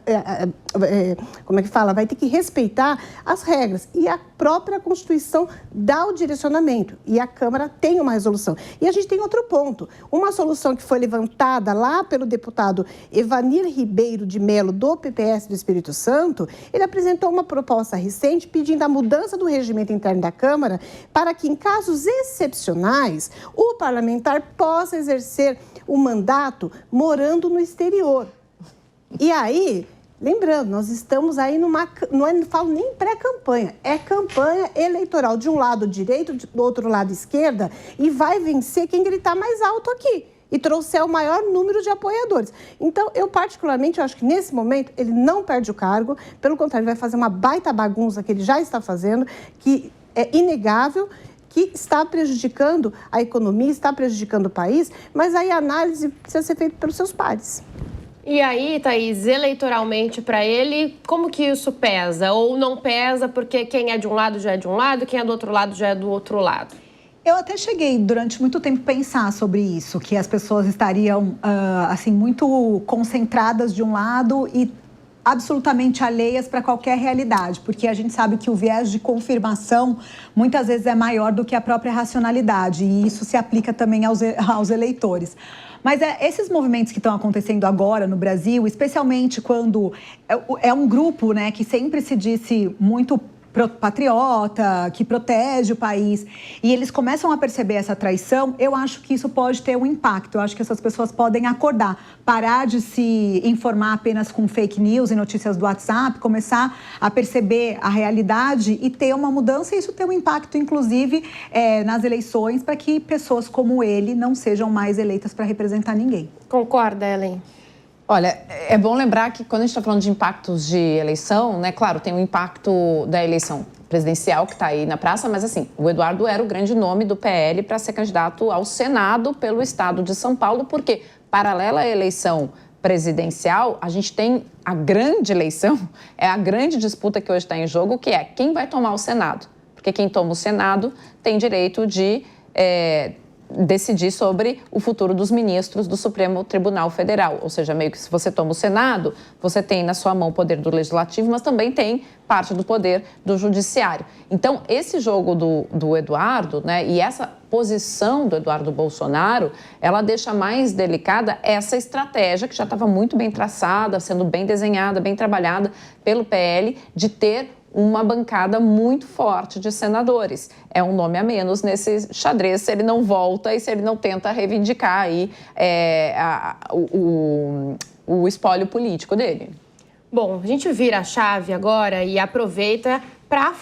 vai ter que respeitar as regras. E a própria Constituição dá o direcionamento. E a Câmara tem uma resolução. E a gente tem outro ponto. Uma solução que foi levantada lá pelo deputado Evanir Ribeiro de Melo, do PPS do Espírito Santo, ele apresentou uma proposta recente pedindo a mudança do regimento interno da Câmara para que, em casos excepcionais, o parlamentar possa exercer o mandato morando no exterior. E aí, lembrando, nós estamos aí não falo nem pré-campanha, é campanha eleitoral, de um lado direito, do outro lado esquerda, e vai vencer quem gritar mais alto aqui e trouxer o maior número de apoiadores. Então, eu particularmente acho que nesse momento ele não perde o cargo, pelo contrário, ele vai fazer uma baita bagunça que ele já está fazendo, que é inegável, que está prejudicando a economia, está prejudicando o país, mas aí a análise precisa ser feita pelos seus pares. E aí, Thaís, eleitoralmente para ele, como que isso pesa? Ou não pesa porque quem é de um lado já é de um lado, quem é do outro lado já é do outro lado? Eu até cheguei durante muito tempo a pensar sobre isso, que as pessoas estariam assim muito concentradas de um lado e absolutamente alheias para qualquer realidade, porque a gente sabe que o viés de confirmação muitas vezes é maior do que a própria racionalidade, e isso se aplica também aos eleitores. Mas esses movimentos que estão acontecendo agora no Brasil, especialmente quando é um grupo, né, que sempre se disse muito patriota, que protege o país, e eles começam a perceber essa traição, eu acho que isso pode ter um impacto. Eu acho que essas pessoas podem acordar, parar de se informar apenas com fake news e notícias do WhatsApp, começar a perceber a realidade e ter uma mudança, e isso ter um impacto, inclusive, nas eleições, para que pessoas como ele não sejam mais eleitas para representar ninguém. Concorda, Ellen? Olha, é bom lembrar que quando a gente está falando de impactos de eleição, né? Claro, tem o impacto da eleição presidencial que está aí na praça, mas assim, o Eduardo era o grande nome do PL para ser candidato ao Senado pelo estado de São Paulo, porque, paralela à eleição presidencial, a gente tem a grande eleição, é a grande disputa que hoje está em jogo, que é quem vai tomar o Senado. Porque quem toma o Senado tem direito de decidir sobre o futuro dos ministros do Supremo Tribunal Federal. Ou seja, meio que se você toma o Senado, você tem na sua mão o poder do Legislativo, mas também tem parte do poder do Judiciário. Então, esse jogo do Eduardo, né, e essa posição do Eduardo Bolsonaro, ela deixa mais delicada essa estratégia que já estava muito bem traçada, sendo bem desenhada, bem trabalhada pelo PL, de ter uma bancada muito forte de senadores. É um nome a menos nesse xadrez se ele não volta e se ele não tenta reivindicar aí, o espólio político dele. Bom, a gente vira a chave agora e aproveita para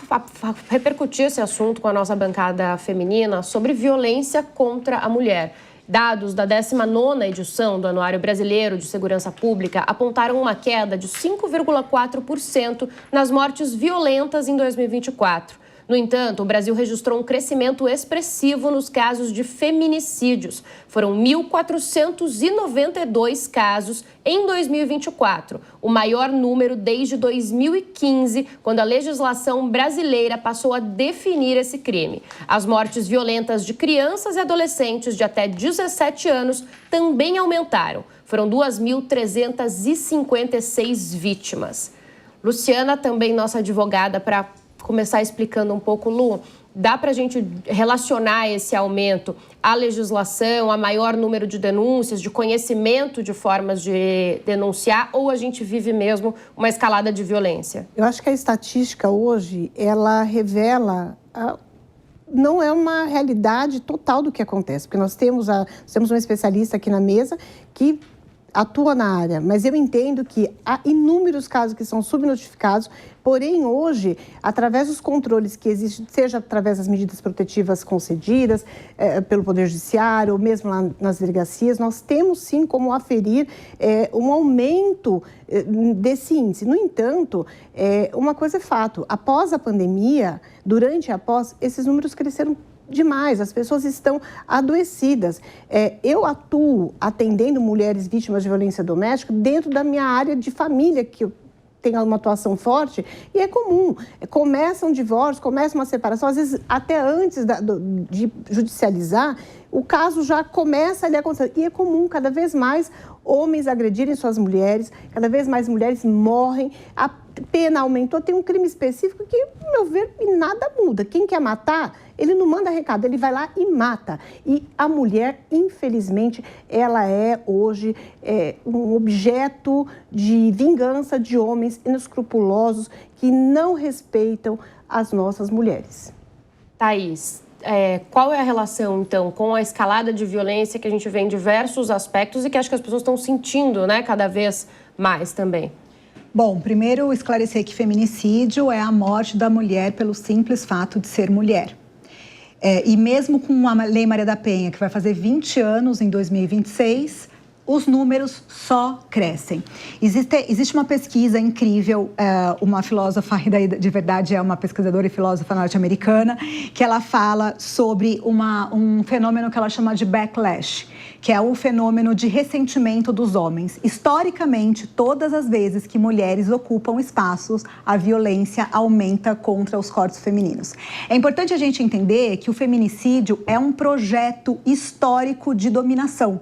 repercutir esse assunto com a nossa bancada feminina sobre violência contra a mulher. Dados da 19ª edição do Anuário Brasileiro de Segurança Pública apontaram uma queda de 5,4% nas mortes violentas em 2024. No entanto, o Brasil registrou um crescimento expressivo nos casos de feminicídios. Foram 1.492 casos em 2024, o maior número desde 2015, quando a legislação brasileira passou a definir esse crime. As mortes violentas de crianças e adolescentes de até 17 anos também aumentaram. Foram 2.356 vítimas. Luciana, também nossa advogada, para começar explicando um pouco, Lu, dá para a gente relacionar esse aumento à legislação, a maior número de denúncias, de conhecimento de formas de denunciar, ou a gente vive mesmo uma escalada de violência? Eu acho que a estatística hoje, ela revela não é uma realidade total do que acontece, porque nós temos uma especialista aqui na mesa que atua na área, mas eu entendo que há inúmeros casos que são subnotificados, porém hoje, através dos controles que existem, seja através das medidas protetivas concedidas pelo Poder Judiciário ou mesmo lá nas delegacias, nós temos sim como aferir um aumento desse índice. No entanto, uma coisa é fato, após a pandemia, durante e após, esses números cresceram demais, as pessoas estão adoecidas. Eu atuo atendendo mulheres vítimas de violência doméstica dentro da minha área de família, que eu tenho uma atuação forte, e é comum. Começa um divórcio, começa uma separação, às vezes até antes de judicializar, o caso já começa ali a acontecer. E é comum, cada vez mais, homens agredirem suas mulheres, cada vez mais mulheres morrem, a pena aumentou, tem um crime específico que, no meu ver, nada muda. Quem quer matar, ele não manda recado, ele vai lá e mata. E a mulher, infelizmente, ela é hoje um objeto de vingança de homens inescrupulosos que não respeitam as nossas mulheres. Thaís, qual é a relação, então, com a escalada de violência que a gente vê em diversos aspectos e que acho que as pessoas estão sentindo, né, cada vez mais também? Bom, primeiro esclarecer que feminicídio é a morte da mulher pelo simples fato de ser mulher. E mesmo com a Lei Maria da Penha, que vai fazer 20 anos em 2026, os números só crescem. Existe uma pesquisa incrível, uma filósofa, de verdade é uma pesquisadora e filósofa norte-americana, que ela fala sobre um fenômeno que ela chama de backlash, que é o fenômeno de ressentimento dos homens. Historicamente, todas as vezes que mulheres ocupam espaços, a violência aumenta contra os corpos femininos. É importante a gente entender que o feminicídio é um projeto histórico de dominação.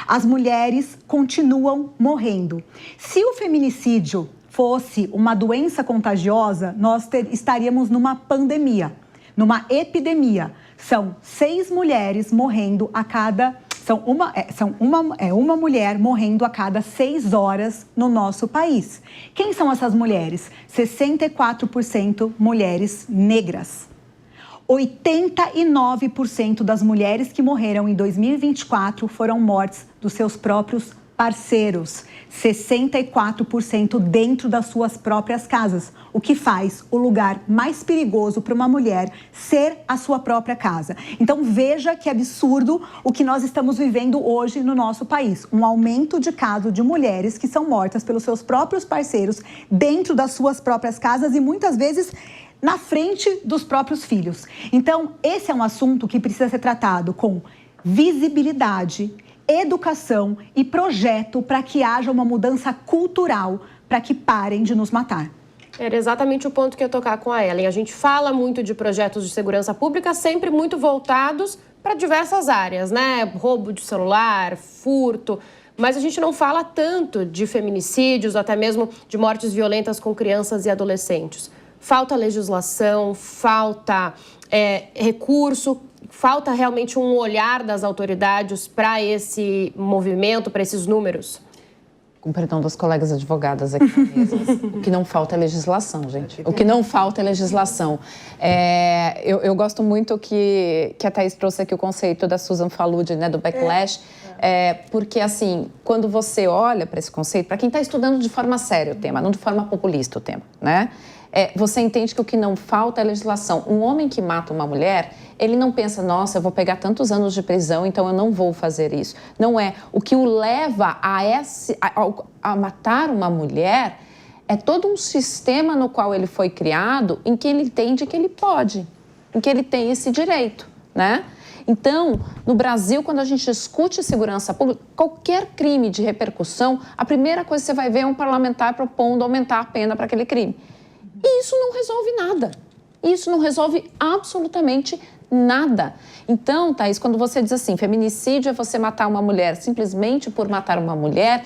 As mulheres continuam morrendo. Se o feminicídio fosse uma doença contagiosa, nós estaríamos numa pandemia, numa epidemia. São 6 mulheres morrendo a cada... uma mulher morrendo a cada 6 horas no nosso país. Quem são essas mulheres? 64% mulheres negras. 89% das mulheres que morreram em 2024 foram mortes dos seus próprios parceiros. 64% dentro das suas próprias casas, o que faz o lugar mais perigoso para uma mulher ser a sua própria casa. Então veja que absurdo o que nós estamos vivendo hoje no nosso país. Um aumento de casos de mulheres que são mortas pelos seus próprios parceiros dentro das suas próprias casas e muitas vezes na frente dos próprios filhos. Então, esse é um assunto que precisa ser tratado com visibilidade, educação e projeto para que haja uma mudança cultural, para que parem de nos matar. Era exatamente o ponto que eu ia tocar com a Ellen. A gente fala muito de projetos de segurança pública, sempre muito voltados para diversas áreas, né? Roubo de celular, furto... Mas a gente não fala tanto de feminicídios, até mesmo de mortes violentas com crianças e adolescentes. Falta legislação, falta recurso, falta realmente um olhar das autoridades para esse movimento, para esses números? Com perdão das colegas advogadas aqui mesmo, o que não falta é legislação, gente. O que não falta é legislação. Eu gosto muito que a Thaís trouxe aqui o conceito da Susan Faludi, né, do backlash, porque, assim, quando você olha para esse conceito, para quem está estudando de forma séria o tema, não de forma populista o tema, né? Você entende que o que não falta é legislação. Um homem que mata uma mulher, ele não pensa, nossa, eu vou pegar tantos anos de prisão, então eu não vou fazer isso. Não é. O que o leva a matar uma mulher é todo um sistema no qual ele foi criado, em que ele entende que ele pode, em que ele tem esse direito, né? Então, no Brasil, quando a gente discute segurança pública, qualquer crime de repercussão, a primeira coisa que você vai ver é um parlamentar propondo aumentar a pena para aquele crime. E isso não resolve nada. Isso não resolve absolutamente nada. Então, Thaís, quando você diz assim, feminicídio é você matar uma mulher simplesmente por matar uma mulher,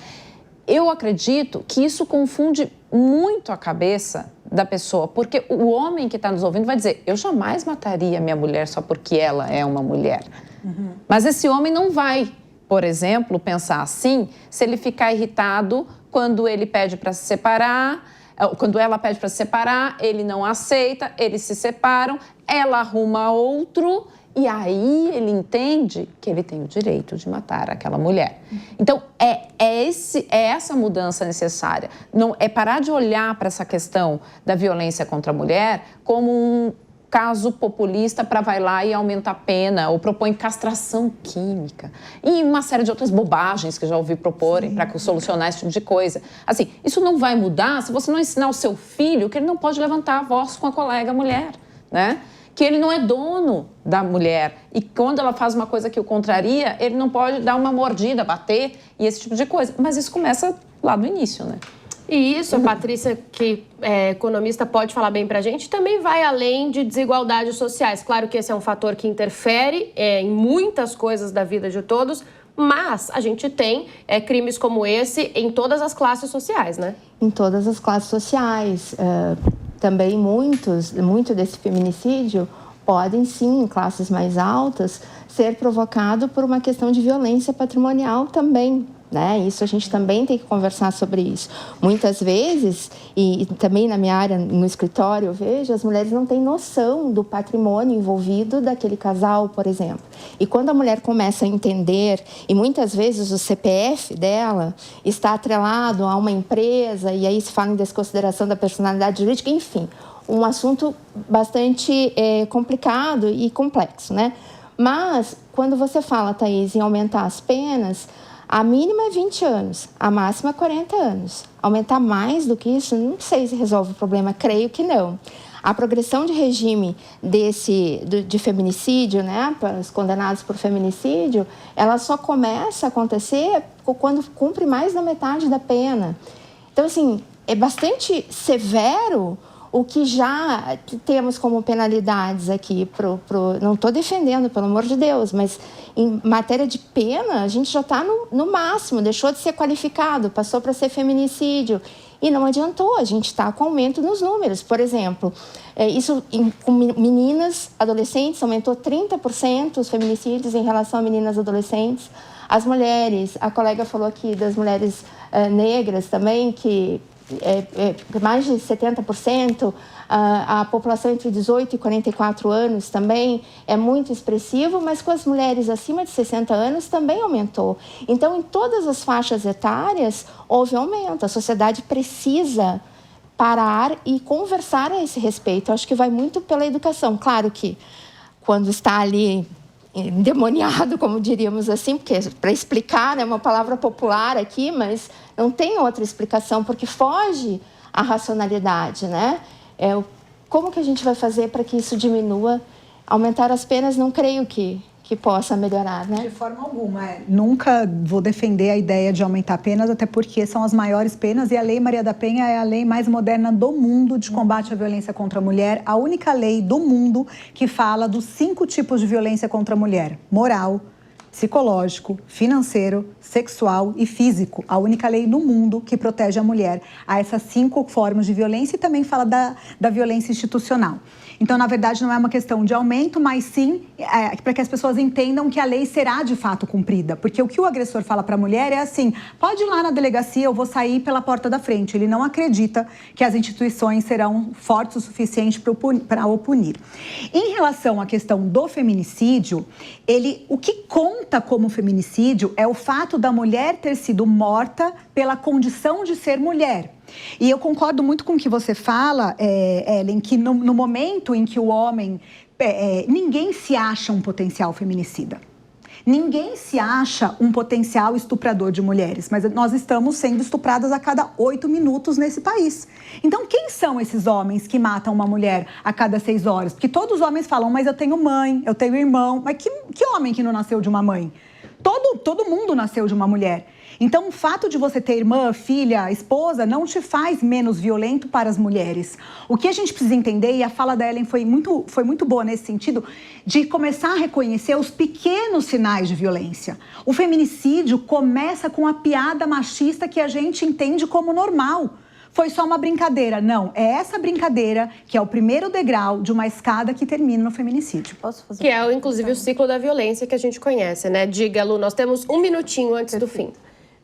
eu acredito que isso confunde muito a cabeça da pessoa, porque o homem que está nos ouvindo vai dizer, eu jamais mataria minha mulher só porque ela é uma mulher. Uhum. Mas esse homem não vai, por exemplo, pensar assim, se ele ficar irritado quando ele pede para se separar, quando ela pede para se separar, ele não aceita, eles se separam, ela arruma outro e aí ele entende que ele tem o direito de matar aquela mulher. Então, é essa mudança necessária. Não, é parar de olhar para essa questão da violência contra a mulher como um caso populista para vai lá e aumentar a pena ou propõe castração química e uma série de outras bobagens que eu já ouvi proporem para solucionar esse tipo de coisa. Assim, isso não vai mudar se você não ensinar o seu filho que ele não pode levantar a voz com a colega mulher, né? Que ele não é dono da mulher e quando ela faz uma coisa que o contraria, ele não pode dar uma mordida, bater e esse tipo de coisa. Mas isso começa lá do início, né? E isso, a Patrícia, que é economista, pode falar bem pra gente, também vai além de desigualdades sociais. Claro que esse é um fator que interfere em muitas coisas da vida de todos, mas a gente tem crimes como esse em todas as classes sociais, né? Em todas as classes sociais. Também muito desse feminicídio podem, sim, em classes mais altas, ser provocado por uma questão de violência patrimonial também. Né? Isso a gente também tem que conversar sobre isso. Muitas vezes, e também na minha área, no escritório, eu vejo, as mulheres não têm noção do patrimônio envolvido daquele casal, por exemplo. E quando a mulher começa a entender, e muitas vezes o CPF dela está atrelado a uma empresa, e aí se fala em desconsideração da personalidade jurídica, enfim, um assunto bastante complicado e complexo, né? Mas, quando você fala, Thaís, em aumentar as penas, A mínima é 20 anos, a máxima é 40 anos. Aumentar mais do que isso, não sei se resolve o problema, creio que não. A progressão de regime de feminicídio, né, para os condenados por feminicídio, ela só começa a acontecer quando cumpre mais da metade da pena. Então, assim, é bastante severo o que já temos como penalidades aqui. Não estou defendendo, pelo amor de Deus, mas em matéria de pena, a gente já está no máximo, deixou de ser qualificado, passou para ser feminicídio. E não adiantou, a gente está com aumento nos números. Por exemplo, com meninas, adolescentes, aumentou 30% os feminicídios em relação a meninas adolescentes. As mulheres, a colega falou aqui das mulheres negras também, que mais de 70%, a população entre 18 e 44 anos também é muito expressivo, mas com as mulheres acima de 60 anos também aumentou. Então, em todas as faixas etárias, houve aumento. A sociedade precisa parar e conversar a esse respeito. Eu acho que vai muito pela educação. Claro que quando está ali endemoniado, como diríamos assim, porque para explicar é uma palavra popular aqui, mas não tem outra explicação, porque foge à racionalidade, né? Como que a gente vai fazer para que isso diminua? Aumentar as penas, não creio que possa melhorar, né? De forma alguma. Nunca vou defender a ideia de aumentar penas, até porque são as maiores penas, e a Lei Maria da Penha é a lei mais moderna do mundo de combate à violência contra a mulher, a única lei do mundo que fala dos 5 tipos de violência contra a mulher: moral, psicológico, financeiro, sexual e físico. A única lei no mundo que protege a mulher a essas 5 formas de violência, e também fala da violência institucional. Então, na verdade, não é uma questão de aumento, mas sim para que as pessoas entendam que a lei será de fato cumprida. Porque o que o agressor fala para a mulher é assim: pode ir lá na delegacia, eu vou sair pela porta da frente. Ele não acredita que as instituições serão fortes o suficiente para o punir. Em relação à questão do feminicídio, o que conta como feminicídio é o fato da mulher ter sido morta pela condição de ser mulher. E eu concordo muito com o que você fala, Ellen, que no momento em que o homem... ninguém se acha um potencial feminicida. Ninguém se acha um potencial estuprador de mulheres, mas nós estamos sendo estupradas a cada 8 minutos nesse país. Então, quem são esses homens que matam uma mulher a cada 6 horas? Porque todos os homens falam: mas eu tenho mãe, eu tenho irmão. Mas que homem que não nasceu de uma mãe? Todo mundo nasceu de uma mulher. Então, o fato de você ter irmã, filha, esposa, não te faz menos violento para as mulheres. O que a gente precisa entender, e a fala da Ellen foi muito boa nesse sentido, de começar a reconhecer os pequenos sinais de violência. O feminicídio começa com a piada machista que a gente entende como normal. Foi só uma brincadeira. Não, é essa brincadeira que é o primeiro degrau de uma escada que termina no feminicídio. Posso fazer? Que é, inclusive, o ciclo da violência que a gente conhece, né? Diga, Lu, nós temos 1 minutinho antes do fim.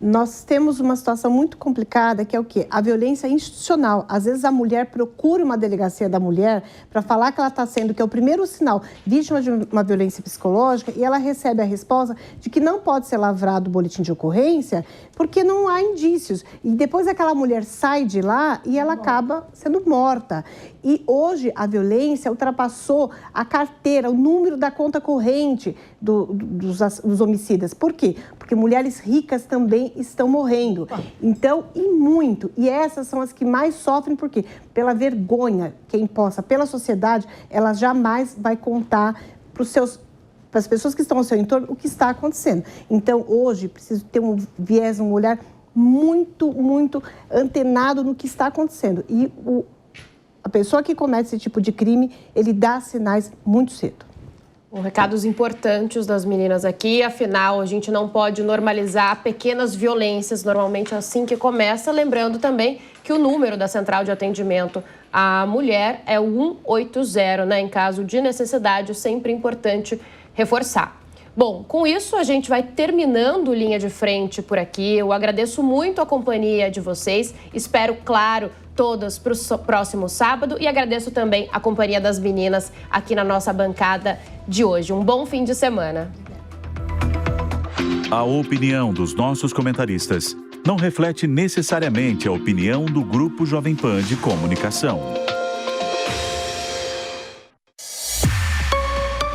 Nós temos uma situação muito complicada, que é o quê? A violência institucional. Às vezes a mulher procura uma delegacia da mulher para falar que ela está sendo, que é o primeiro sinal, vítima de uma violência psicológica, e ela recebe a resposta de que não pode ser lavrado o boletim de ocorrência porque não há indícios. E depois aquela mulher sai de lá e ela acaba sendo morta. E hoje a violência ultrapassou a carteira, o número da conta corrente dos homicidas. Por quê? Porque mulheres ricas também estão morrendo. Então, e muito. E essas são as que mais sofrem, por quê? Pela vergonha que é imposta pela sociedade, ela jamais vai contar para as pessoas que estão ao seu entorno o que está acontecendo. Então, hoje, preciso ter um viés, um olhar muito, muito antenado no que está acontecendo. E a pessoa que comete esse tipo de crime, ele dá sinais muito cedo. Recados importantes das meninas aqui, afinal, a gente não pode normalizar pequenas violências, normalmente assim que começa, lembrando também que o número da Central de Atendimento à Mulher é o 180, né? Em caso de necessidade, sempre importante reforçar. Bom, com isso a gente vai terminando Linha de Frente por aqui. Eu agradeço muito a companhia de vocês, espero, claro, todas para o próximo sábado, e agradeço também a companhia das meninas aqui na nossa bancada de hoje. Um bom fim de semana. A opinião dos nossos comentaristas não reflete necessariamente a opinião do Grupo Jovem Pan de Comunicação.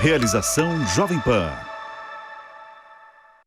Realização Jovem Pan.